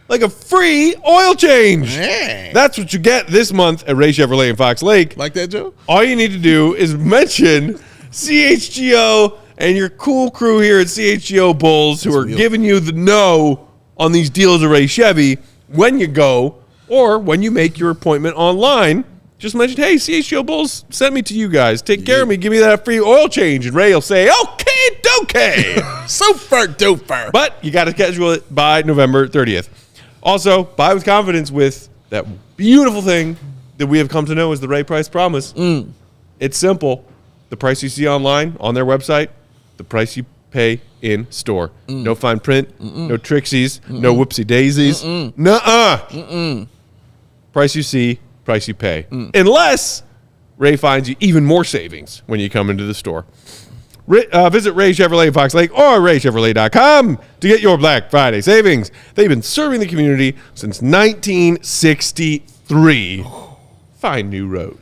Like a free oil change. Man. That's what you get this month at Ray Chevrolet in Fox Lake. Like that, Joe? All you need to do is mention CHGO and your cool crew here at CHGO Bulls, who are giving you the no on these deals at Ray Chevy when you go or when you make your appointment online. Just mention, hey, CHGO Bulls sent me to you guys. Take care of me. Give me that free oil change. And Ray will say, okay, dokey. Super duper. But you got to schedule it by November 30th. Also, buy with confidence with that beautiful thing that we have come to know as the Ray Price Promise. It's simple. The price you see online on their website, the price you pay in store. No fine print, no trixies, no whoopsie daisies. Nuh-uh. Price you see, price you pay. Unless Ray finds you even more savings when you come into the store. Visit Ray Chevrolet in Fox Lake or RayChevrolet.com to get your Black Friday savings. They've been serving the community since 1963. Find new roads.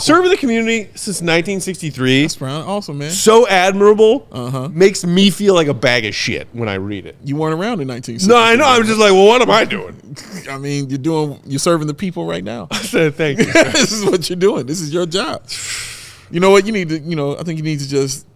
Serving the community since 1963. That's awesome, man. So admirable. Makes me feel like a bag of shit when I read it. You weren't around in 1963. No, I know. I'm just like, well, what am I doing? I mean, you're serving the people right now. I said, thank you. This is what you're doing. This is your job. You know what? You need to, I think you need to just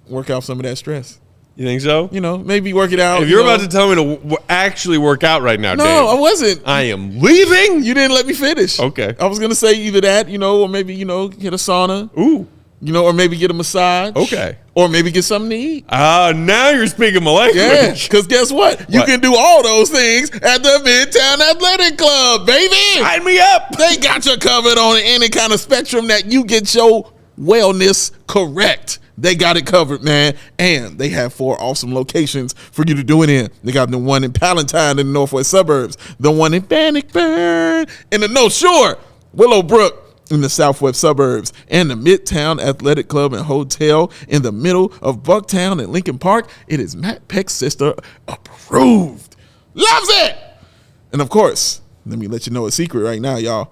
work out some of that stress. You think so? Maybe work it out. If you're about to tell me to actually work out right now, no, Dave, I wasn't. I am leaving. You didn't let me finish. Okay. I was going to say either that, or maybe, hit a sauna. Ooh. You know, or maybe get a massage. Okay. Or maybe get something to eat. Now you're speaking my language. Yeah, because guess what? You can do all those things at the Midtown Athletic Club, baby. Sign me up. They got you covered on any kind of spectrum that you get your wellness correct. They got it covered, man. And they have 4 awesome locations for you to do it in. They got the one in Palatine in the northwest suburbs, the one in Bannockburn in the North Shore, Willowbrook in the southwest suburbs, and the Midtown Athletic Club and Hotel in the middle of Bucktown and Lincoln Park. It is Matt Peck's sister approved. Loves it. And of course, let me let you know a secret right now, y'all.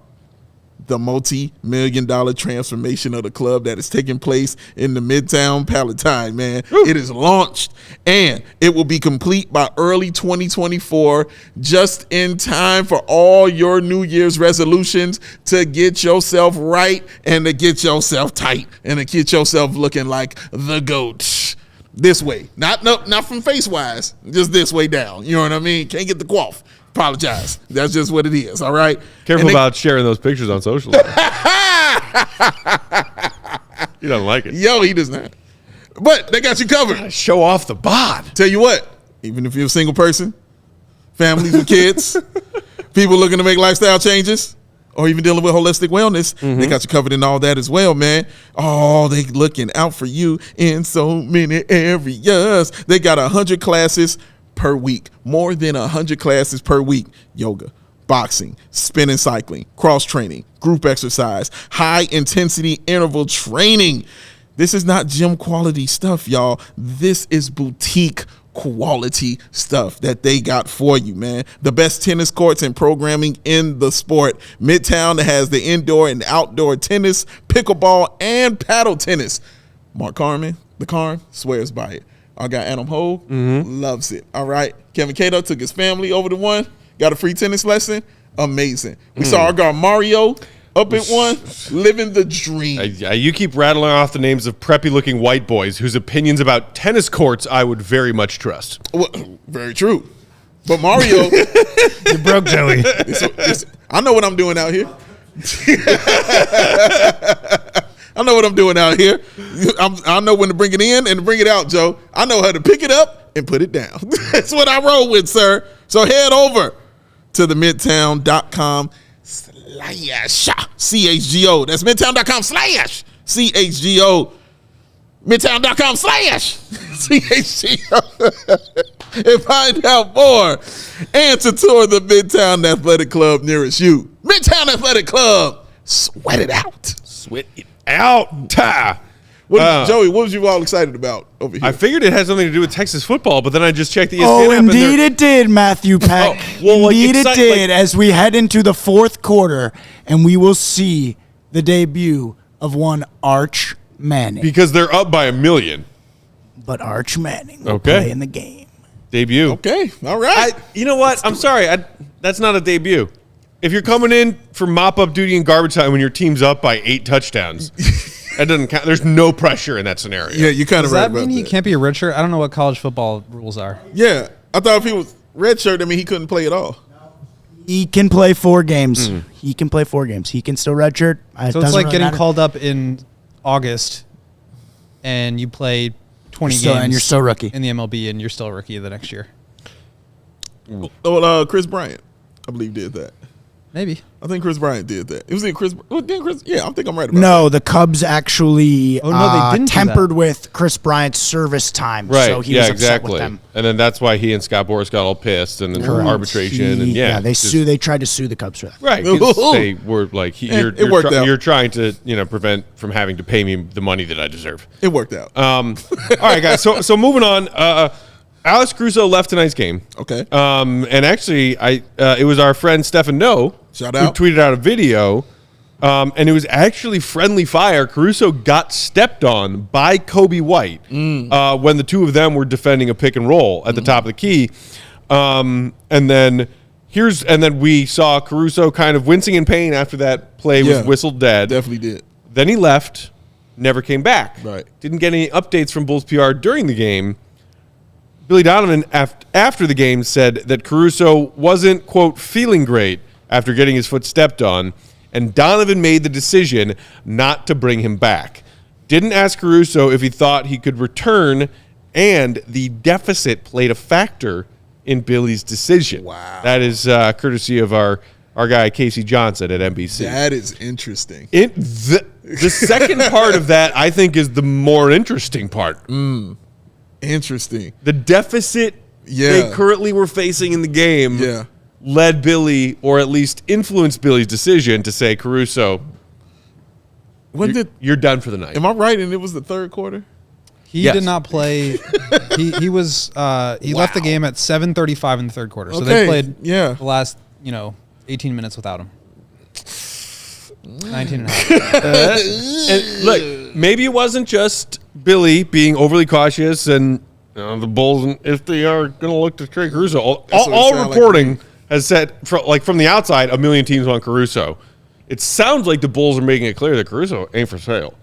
The multi-million-dollar transformation of the club that is taking place in the Midtown Palatine, man. It is launched, and it will be complete by early 2024, just in time for all your New Year's resolutions to get yourself right and to get yourself tight and to get yourself looking like the GOAT. This way. Not from face-wise, just this way down. You know what I mean? Can't get the quaff. Apologize. That's just what it is, all right? Careful about sharing those pictures on social. He doesn't like it. Yo, he does not. But they got you covered. Show off the bod. Tell you what, even if you're a single person, families with kids, people looking to make lifestyle changes, or even dealing with holistic wellness, they got you covered in all that as well, man. Oh, they looking out for you in so many areas. They got 100 classes per week, more than 100 classes per week. Yoga, boxing, spinning, cycling, cross training, group exercise, high intensity interval training. This is not gym quality stuff, y'all. This is boutique quality stuff that they got for you, man. The best tennis courts and programming in the sport. Midtown has the indoor and outdoor tennis, pickleball, and paddle tennis. Mark Carmen, the Carm, swears by it. Our guy Adam Ho loves it. All right. Kevin Cato took his family over to one, got a free tennis lesson. Amazing. We saw our guy Mario up at one, living the dream. You keep rattling off the names of preppy-looking white boys whose opinions about tennis courts I would very much trust. Well, very true. But Mario, You broke Joey. I know what I'm doing out here. I know what I'm doing out here. I know when to bring it in and to bring it out, Joe. I know how to pick it up and put it down. That's what I roll with, sir. So head over to the midtown.com/CHGO. That's midtown.com/CHGO. Midtown.com/CHGO. And find out more and to tour the Midtown Athletic Club nearest you. Midtown Athletic Club. Sweat it out. Sweat it out. Joey, what was you all excited about over here? I figured it had something to do with Texas football, but then I just checked the ESPN Oh, app and indeed it did, Matthew Peck. Indeed it did, as we head into the fourth quarter, and we will see the debut of one Arch Manning. because they're up by 1 million. But Arch Manning will Okay. play in the game. Debut. Okay, all right. You know what? I'm sorry. That's not a debut. If you're coming in for mop-up duty and garbage time when your team's up by 8 touchdowns, that doesn't count. There's no pressure in that scenario. Yeah, you kind of Does right that about mean he that. can't be a redshirt? I don't know what college football rules are. Yeah, I thought if he was redshirt, I mean he couldn't play at all. He can play 4 games. He can play 4 games. He can still redshirt. So it's like getting called up in August, and you play 20 games, and you're still rookie in the MLB, and you're still a rookie the next year. Well, Chris Bryant, I believe, did that. Maybe. I think Chris Bryant did that. It was in Chris. Yeah, I think I'm right about No, the Cubs actually Oh, no, they didn't do tempered that. with Chris Bryant's service time. Right. So he yeah, was upset exactly. with them. And then that's why he and Scott Boras got all pissed and then arbitration. And They just- They tried to sue the Cubs for that. Right. 'Cause they were like, it worked out. you're trying to prevent from having to pay me the money that I deserve. It worked out. All right, guys. So moving on. Alex Caruso left tonight's game. Okay. And actually, it was our friend Stefan No Shout out. who tweeted out a video, and it was actually friendly fire. Caruso got stepped on by Kobe White when the two of them were defending a pick and roll at the top of the key, and then we saw Caruso kind of wincing in pain after that play was whistled dead. Definitely did. Then he left, never came back. Right. Didn't get any updates from Bulls PR during the game. Billy Donovan, after the game, said that Caruso wasn't, quote, feeling great after getting his foot stepped on, and Donovan made the decision not to bring him back. didn't ask Caruso if he thought he could return, and the deficit played a factor in Billy's decision. Wow. That is courtesy of our guy Casey Johnson at NBC. That is interesting. The second part of that, I think, is the more interesting part. Interesting. The deficit they currently were facing in the game led Billy, or at least influenced Billy's decision to say, Caruso, you're done for the night. Am I right? And it was the third quarter? He did not play. He was he left the game at 7:35 in the third quarter. So they played the last 18 minutes without him. 19 and a half. And look, maybe it wasn't just Billy being overly cautious and the Bulls, if they are going to look to trade Caruso. All reporting has said, from the outside, a million teams want Caruso. It sounds like the Bulls are making it clear that Caruso ain't for sale.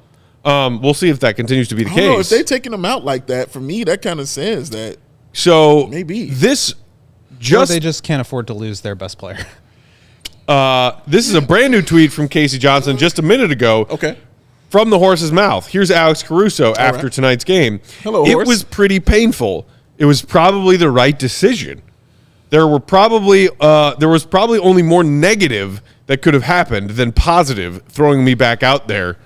We'll see if that continues to be the case. If they're taking him out like that, for me, that kind of says that. So maybe this or they just can't afford to lose their best player. This is a brand new tweet from Casey Johnson just a minute ago. Okay. From the horse's mouth. Here's Alex Caruso after tonight's game. Hello, It horse. was pretty painful. It was probably the right decision. There was probably only more negative that could have happened than positive, throwing me back out there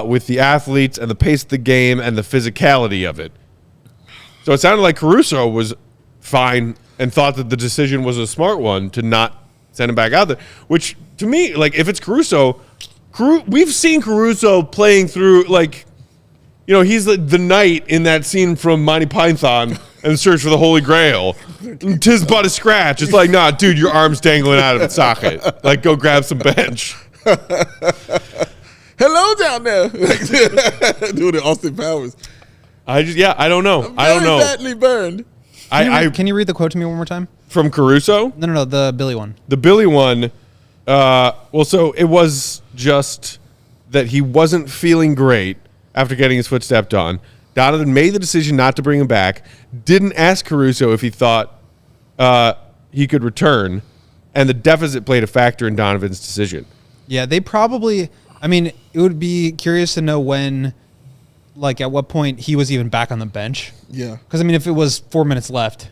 with the athletes and the pace of the game and the physicality of it. So it sounded like Caruso was fine and thought that the decision was a smart one to not send him back out there, which to me, if it's Caruso, we've seen Caruso playing through, he's the knight in that scene from Monty Python and the Search for the Holy Grail. 'Tis but a scratch. It's like, nah, dude, your arm's dangling out of its socket. Go grab some bench. Hello down there. Doing the Austin Powers. I don't know. I don't know. Badly burned. Can you read the quote to me one more time? From Caruso? No, the Billy one. The Billy one, so it was just that he wasn't feeling great after getting his foot stepped on. Donovan made the decision not to bring him back, didn't ask Caruso if he thought he could return, and the deficit played a factor in Donovan's decision. Yeah, they probably, it would be curious to know when, at what point he was even back on the bench. Yeah. Because, if it was 4 minutes left,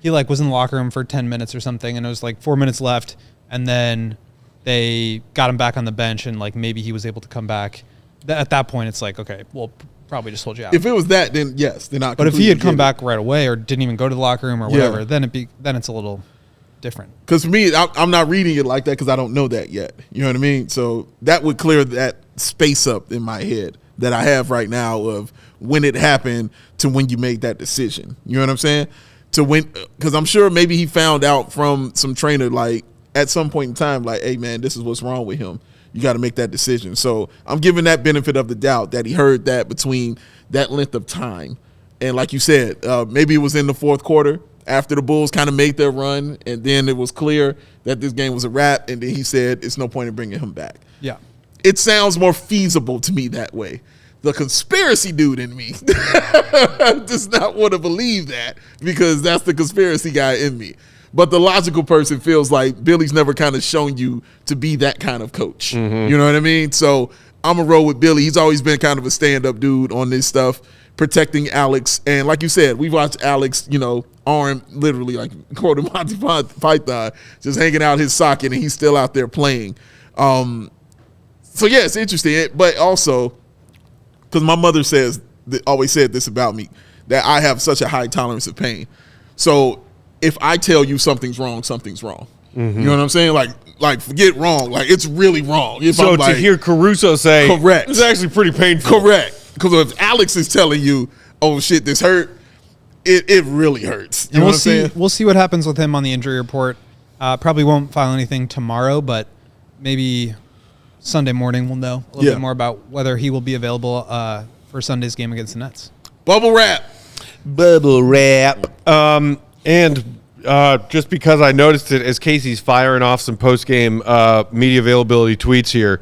he, was in the locker room for 10 minutes or something, and it was, 4 minutes left, and then they got him back on the bench, and, maybe he was able to come back. At that point, it's okay, well, probably just hold you out. If it was that, then yes, they're not. But if he had come back right away or didn't even go to the locker room or whatever, then it's a little different. Because for me, I'm not reading it like that because I don't know that yet. You know what I mean? So that would clear that space up in my head that I have right now of when it happened to when you made that decision. You know what I'm saying? Because I'm sure maybe he found out from some trainer at some point in time, hey man, this is what's wrong with him. You got to make that decision. So I'm giving that benefit of the doubt that he heard that between that length of time. And like you said, maybe it was in the fourth quarter after the Bulls kind of made their run, and then it was clear that this game was a wrap, and then he said it's no point in bringing him back. Yeah. It sounds more feasible to me that way. The conspiracy dude in me does not want to believe that because that's the conspiracy guy in me. But the logical person feels like Billy's never kind of shown you to be that kind of coach. Mm-hmm. You know what I mean? So I'm going to roll with Billy. He's always been kind of a stand-up dude on this stuff, protecting Alex. And like you said, we watched Alex, arm literally, quote Monty Python, just hanging out his socket, and he's still out there playing. So, yeah, it's interesting. But also, because my mother always said this about me, that I have such a high tolerance of pain. So if I tell you something's wrong, something's wrong. Mm-hmm. You know what I'm saying? Forget wrong. It's really wrong. If so to hear Caruso say, correct, it's actually pretty painful. Correct. Because if Alex is telling you, oh shit, this hurt, it really hurts. You know what I'm saying? We'll see what happens with him on the injury report. Probably won't file anything tomorrow, but maybe Sunday morning we'll know a little bit more about whether he will be available for Sunday's game against the Nets. Bubble wrap. And just because I noticed it as Casey's firing off some post-game media availability tweets here,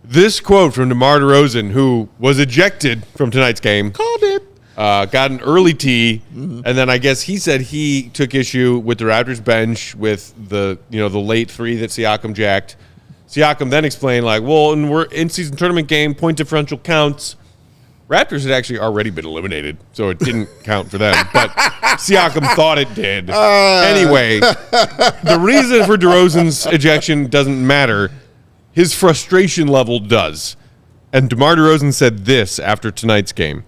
this quote from DeMar DeRozan, who was ejected from tonight's game, called it, got an early tee, and then I guess he said he took issue with the Raptors bench with the late three that Siakam jacked. Siakam then explained, like, well, and we're in-season tournament game, point differential counts. Raptors had actually already been eliminated, so it didn't count for them. But Siakam thought it did. Anyway, the reason for DeRozan's ejection doesn't matter. His frustration level does. And DeMar DeRozan said this after tonight's game.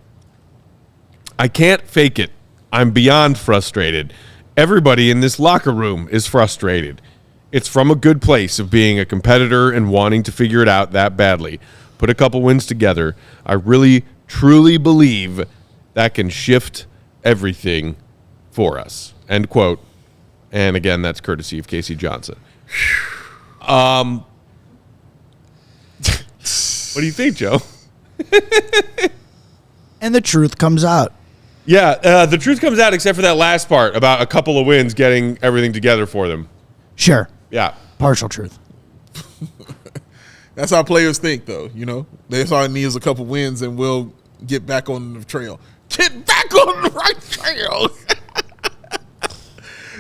I can't fake it. I'm beyond frustrated. Everybody in this locker room is frustrated. It's from a good place of being a competitor and wanting to figure it out that badly. Put a couple wins together. I really, truly believe that can shift everything for us. End quote. And again, that's courtesy of Casey Johnson. What do you think, Joe? And the truth comes out. Yeah, the truth comes out except for that last part about a couple of wins getting everything together for them. Sure. Yeah. Partial truth. That's how players think, though. You know, they all need is a couple wins, and we'll get back on the trail. Get back on the right trail.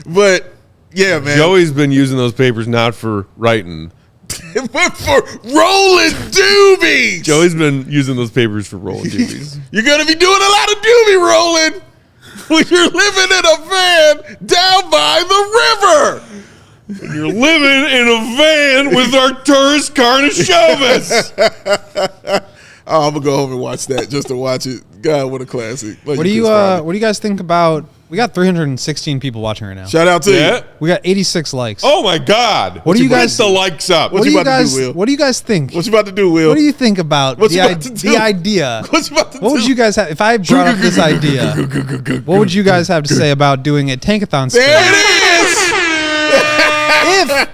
But yeah, man. Joey's been using those papers not for writing, but for rolling doobies. Joey's been using those papers for rolling doobies. You're gonna be doing a lot of doobie rolling when you're living in a van down by the river. And you're living in a van with Arturas Karnisovas. Oh, I'm gonna go home and watch that just to watch it. God, what a classic! What do you guys think about? We got 316 people watching right now. Shout out to you. We got 86 likes. Oh my God! What do you guys? Put the likes up. What you about to do, Will? What do you guys think? What you about to do, Will? What do you think about the idea? What you about to do? What would you guys have if I brought up this idea? What would you guys have to say about doing a tankathon? There it is.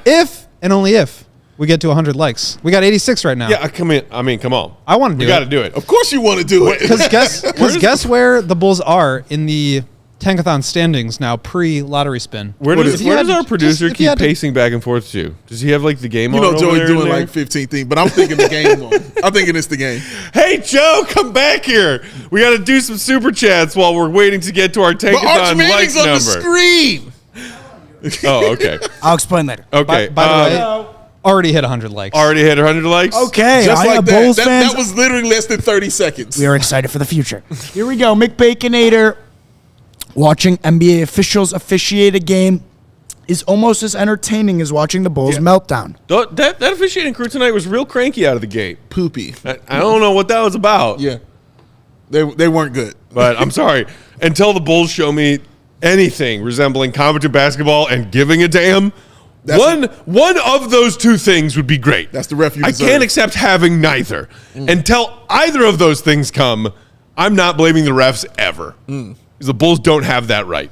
If and only if we get to 100 likes. We got 86 right now. Yeah, come on. I want to do it. We got to do it. Of course you want to do it. Because guess where the Bulls are in the tankathon standings now pre-lottery spin. Where does our producer keep pacing back and forth to? Does he have like the game on? You know, Joey's doing like 15 things, but I'm thinking the game on. I'm thinking it's the game. Hey, Joe, come back here. We got to do some super chats while we're waiting to get to our tankathon But Arch like Manning's number. on the screen. Oh, okay. I'll explain later. Okay. By the way, already hit 100 likes. Already hit 100 likes? Okay, Just like that. Bulls fans. That was literally less than 30 seconds. We are excited for the future. Here we go. McBaconator. Watching NBA officials officiate a game is almost as entertaining as watching the Bulls meltdown. That officiating crew tonight was real cranky out of the gate. Poopy. I don't know what that was about. Yeah. They weren't good. But I'm sorry. Until the Bulls show me anything resembling competent basketball and giving a damn, one of those two things would be great. That's the ref you I deserve. can't accept having neither. Until either of those things come, I'm not blaming the refs ever. Because the Bulls don't have that right.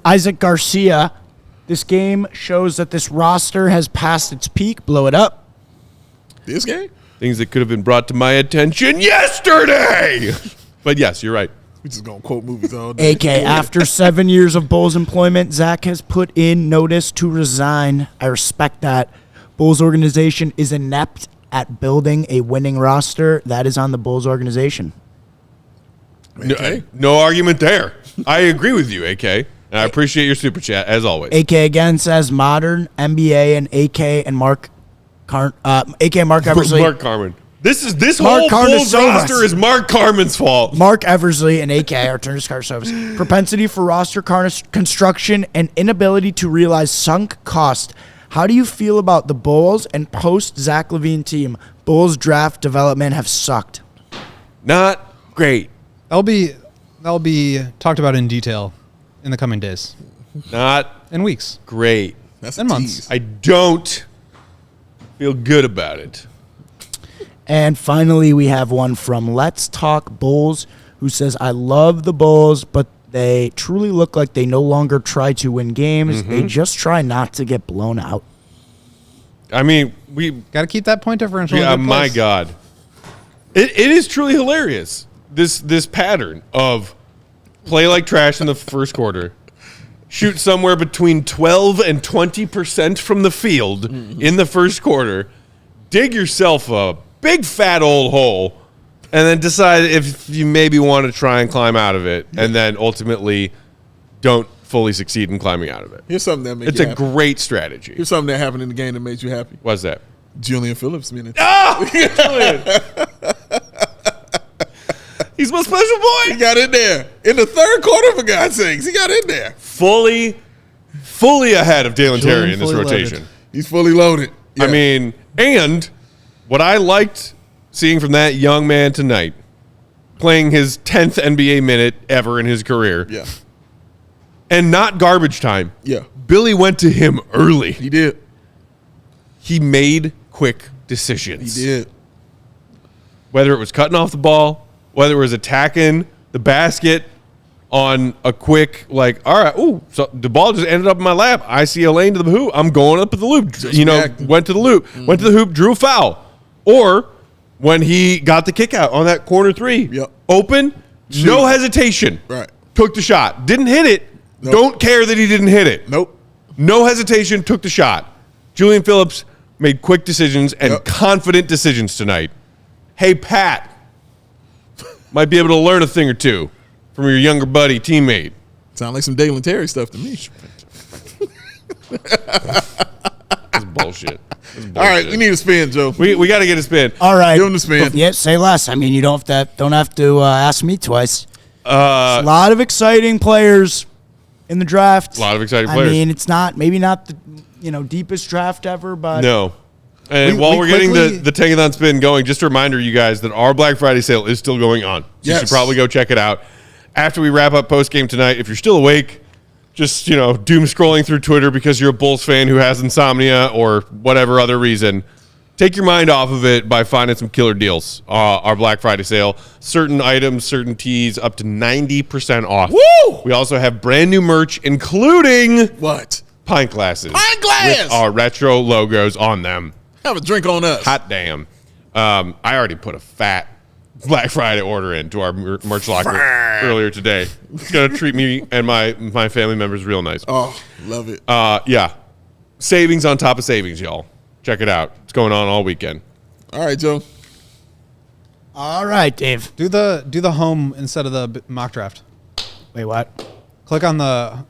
Isaac Garcia, this game shows that this roster has passed its peak. Blow it up. This game? Things that could have been brought to my attention yesterday. But yes, you're right. We're just going to quote movies all day. AK, after 7 years of Bulls employment, Zach has put in notice to resign. I respect that. Bulls organization is inept at building a winning roster. That is on the Bulls organization. No argument there. I agree with you, AK. And I appreciate your super chat, as always. AK again says modern NBA and AK and Mark Eversley. Mark Carmen. This Mark whole Bulls Karnisovas. roster is Mark Carmen's fault. Mark Eversley and AK are Arturas Karnisovas. Propensity for roster construction and inability to realize sunk cost. How do you feel about the Bulls and post-Zach LaVine team? Bulls draft development have sucked. Not great. That'll be talked about in detail in the coming days Not and weeks great. That's and a months. tease. I don't feel good about it. And finally, we have one from Let's Talk Bulls, who says, I love the Bulls, but they truly look like they no longer try to win games. They just try not to get blown out. I mean, Got to keep that point differential. in a good my place. God. It is truly hilarious. This pattern of play like trash in the first quarter, shoot somewhere between 12 and 20% from the field in the first quarter, dig yourself a big fat old hole, and then decide if you maybe want to try and climb out of it, and then ultimately don't fully succeed in climbing out of it. Here's something that makes It's you a happy. great strategy. Here's something that happened in the game that made you happy. What's that? Julian Phillips minutes. He's my special boy. He got in there in the third quarter, for God's sakes. He got in there. Fully ahead of Dalen Terry in this fully rotation. loaded. He's fully loaded. I mean, and what I liked seeing from that young man tonight, playing his 10th NBA minute ever in his career, yeah, and not garbage time. yeah, Billy went to him early. he did. He made quick decisions. He did. Whether it was cutting off the ball, whether it was attacking the basket on a quick, like, all right, ooh, so the ball just ended up in my lap. I see a lane to the hoop. I'm going up at the loop. Just you know, reacting. went to the loop, went to the hoop, drew a foul. Or when he got the kick out on that corner three, Yep. open, Shoot. no hesitation. Right. Took the shot. Didn't hit it. Nope. Don't care that he didn't hit it. Nope. No hesitation, took the shot. Julian Phillips made quick decisions and Yep. confident decisions tonight. Hey, Pat, might be able to learn a thing or two from your younger buddy, teammate. Sound like some Dalen Terry stuff to me. That's bullshit. All right, we need a spin, Joe. We got to get a spin. All right. Give him the spin. Yeah, say less. I mean, you don't have to ask me twice. A lot of exciting players in the draft. A lot of exciting players. I mean, it's maybe not the deepest draft ever, but No. And We- while we we're getting quickly- the Tankathon spin going, just a reminder, you guys, that our Black Friday sale is still going on. So you Yes. should probably go check it out. After we wrap up postgame tonight, if you're still awake, just, doom scrolling through Twitter because you're a Bulls fan who has insomnia or whatever other reason, take your mind off of it by finding some killer deals. Our Black Friday sale, certain items, certain tees, up to 90% off. Woo! We also have brand new merch, including What? pint glasses. Pint glass! With our retro logos on them. Have a drink on us. Hot damn. I already put a fat Black Friday order into our merch locker earlier today. It's going to treat me and my family members real nice. Oh, love it. Yeah. Savings on top of savings, y'all. Check it out. It's going on all weekend. All right, Joe. all right, Dave. Do the home instead of the mock draft. Wait, what? Click on the.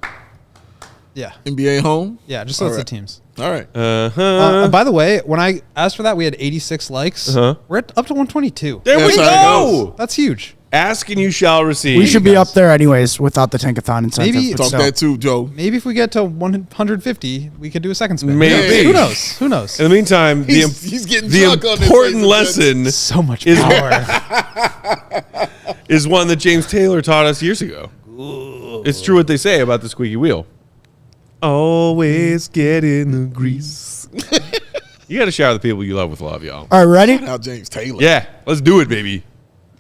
Yeah. NBA home. Yeah, just so it's All the right. teams. All right. By the way, when I asked for that, we had 86 likes. Uh-huh. We're up to 122. There That's we how it go. That's huge. Ask and you shall receive. We should be up there anyways without the Tankathon incentive. Maybe- but Talk still. that too, Joe. Maybe if we get to 150, we could do a second spin. Maybe. Who knows? Who knows? In the meantime, He's getting the drunk on this, important ladies and lesson So much is- power. is one that James Taylor taught us years ago. It's true what they say about the squeaky wheel. Always get in the grease. You got to shower the people you love with love, y'all. All right, ready? Now James Taylor. Yeah, let's do it, baby.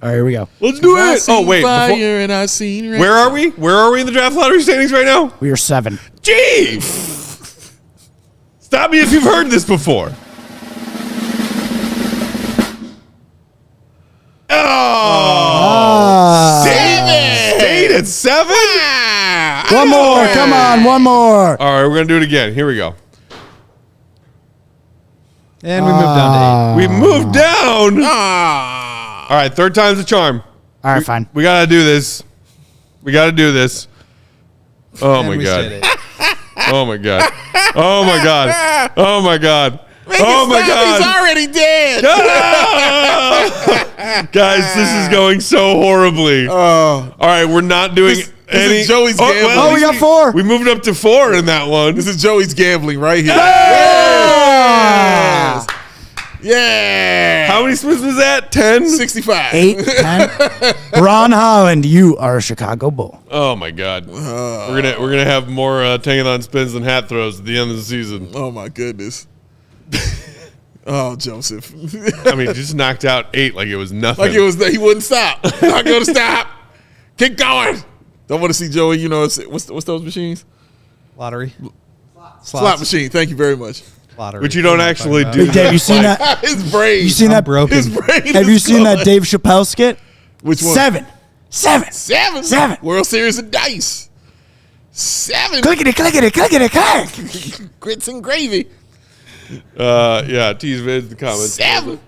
All right, here we go. Let's do I it. seen Oh, wait. fire before- and I seen rain. where are we? Where are we in the draft lottery standings right now? We are 7. Gee! Stop me if you've heard this before. Oh! Stayed at 7? One more. Come on, one more. All right, we're going to do it again. Here we go. And we moved down to 8. We moved down. Ah. All right, third time's the charm. All right, fine. We got to do this. We got to do this. Oh, And my we God. stayed at 8. Oh, my God. Oh, my God. Oh, my God. Oh, my God. He's already dead. Guys, this is going so horribly. All right, we're not doing This any. is Joey's gambling. at Oh, we least got 4. We moved up to 4 in that one. This is Joey's gambling right here. Ah. Yeah. How many spins was that? 10? 65. 8, 10. Ron Holland, you are a Chicago Bull. Oh my God. We're gonna have more Tankathon spins than hat throws at the end of the season. Oh my goodness. Oh, Joseph. I mean, just knocked out 8 like it was nothing. Like it was that he wouldn't stop. Not gonna stop. Keep going. Don't want to see Joey. You know what's those machines? Lottery. Slot machine. Thank you very much. Lottery. Which you don't actually do. Hey, Dave, you seen that? His brain. You seen I'm that? broken. His brain. Have you is seen that gone. Dave Chappelle skit? Which one? 7. 7. 7. 7. World Series of Dice. 7. Clickety, clickety, clickety, click. Grits and gravy. Yeah, tease vids the comments. 7.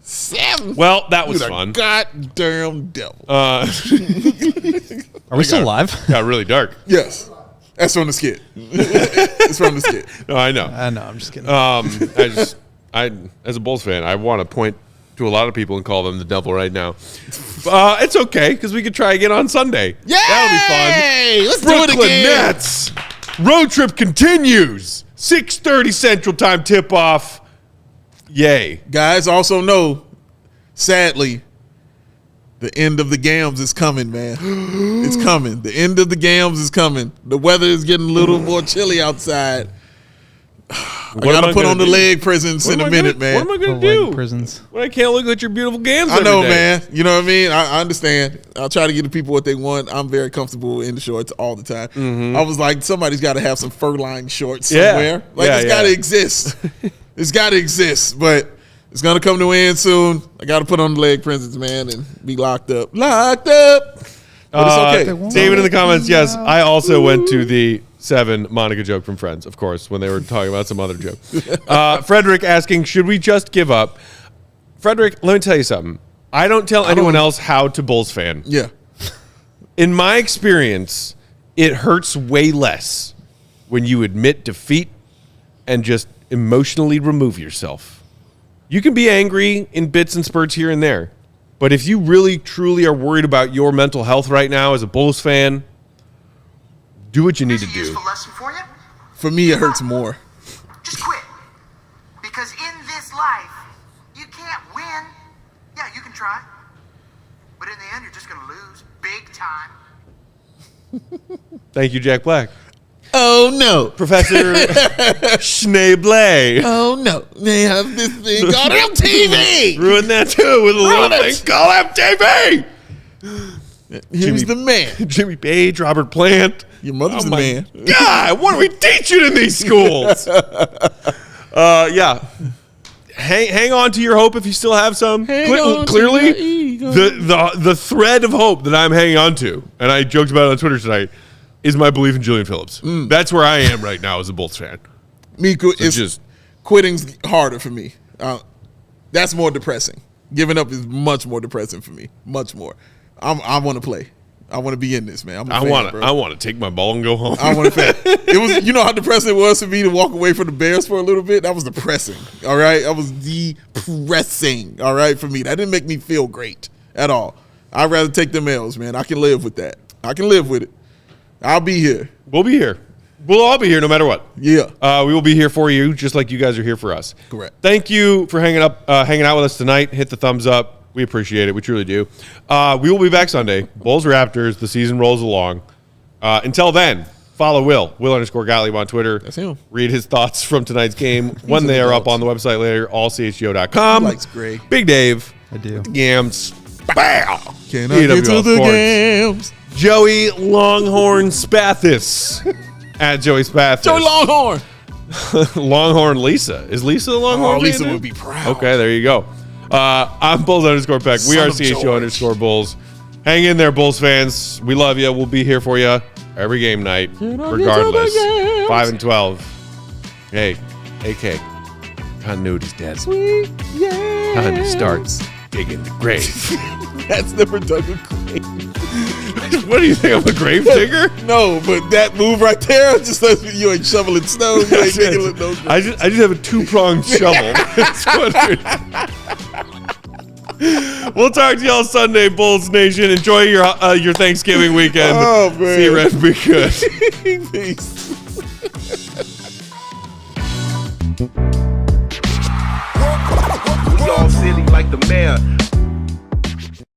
7. Well, that was You the fun. goddamn devil. Are we still live? Got really dark. Yes. That's from the skit. It's from the skit. No, I know. I know. I'm just kidding. I as a Bulls fan, I want to point to a lot of people and call them the devil right now. It's okay because we could try again on Sunday. Yay! That'll be fun. Let's Brooklyn do it again. Nets road trip continues. 6:30 Central Time tip off. Yay! Guys, also know, sadly, the end of the games is coming, man. It's coming. The end of the games is coming. The weather is getting a little more chilly outside. I got to put on the leg prisons in a minute, man. What am I The going to do? leg prisons. When I can't look at your beautiful gams I know, every day? man. You know what I mean? I understand. I'll try to give the people what they want. I'm very comfortable in the shorts all the time. I was like, somebody's got to have some fur-lined shorts Yeah. somewhere. Like, Yeah, it's yeah. got to exist. It's got to exist, but it's going to come to an end soon. I got to put on the leg prisons, man, and be locked up. Locked up. But it's okay. David in the comments, yes, I also went to the 7 Monica joke from Friends, of course, when they were talking about some other joke. Frederick asking, should we just give up? Frederick, let me tell you something. I don't tell anyone else how to Bulls fan. Yeah. In my experience, it hurts way less when you admit defeat and just emotionally remove yourself. You can be angry in bits and spurts here and there, but if you really, truly are worried about your mental health right now as a Bulls fan, do what you need to Here's a do. useful lesson for you. For me, it hurts more. Just quit. Because in this life, you can't win. Yeah, you can try. But in the end, you're just going to lose big time. Thank you, Jack Black. Oh, no. Professor Schneeblay. Oh, no. They have this thing called MTV. Ruined that too with a little Ruin it. thing called MTV. He's the man. Jimmy Page, Robert Plant. Your mother's the my man. God, what are we teaching in these schools? Yeah. Hang on to your hope if you still have some. on to Clearly, your ego. the thread of hope that I'm hanging on to, and I joked about it on Twitter tonight, is my belief in Julian Phillips. That's where I am right now as a Bulls fan. Quitting's harder for me. That's more depressing. Giving up is much more depressing for me. Much more. I want to play. I want to be in this, man. I'm a fan, I want to take my ball and go home. I want to fan. It was, you know how depressing it was for me to walk away from the Bears for a little bit? That was depressing. All right? That was depressing. All right, for me. That didn't make me feel great at all. I'd rather take them L's, man. I can live with that. I can live with it. I'll be here. We'll be here. We'll all be here no matter what. Yeah. We will be here for you just like you guys are here for us. Correct. Thank you for hanging out with us tonight. Hit the thumbs up. We appreciate it. We truly do. We will be back Sunday. Bulls Raptors. The season rolls along. Until then, follow Will _Gottlieb on Twitter. That's him. Read his thoughts from tonight's game when they are up on the website later. AllCHGO.com. He likes gray. Big Dave. I do. Gams. Bow. Can I get to the games? Joey Longhorn Spathis. At Joey Spathis. Joey Longhorn. Longhorn Lisa. Is Lisa the Longhorn? Oh, Lisa fan? would be proud. Okay, there you go. I'm Bulls _Peck. We Son are of CHGO George. _Bulls. Hang in there, Bulls fans. We love you. We'll be here for you every game night, regardless. 5 and 12. Hey, AK. Continuity's dead. Sweet, yeah. Time to start digging the grave. That's never done a grave. What do you think? I'm a grave digger? No, but that move right there just lets me, you ain't shoveling snow. You ain't digging no grave. I just have a 2-pronged shovel. That's what it is. We'll talk to y'all Sunday, Bulls Nation. Enjoy your Thanksgiving weekend. Oh, man. See you, Red. Be good. Peace. We all silly like the mayor.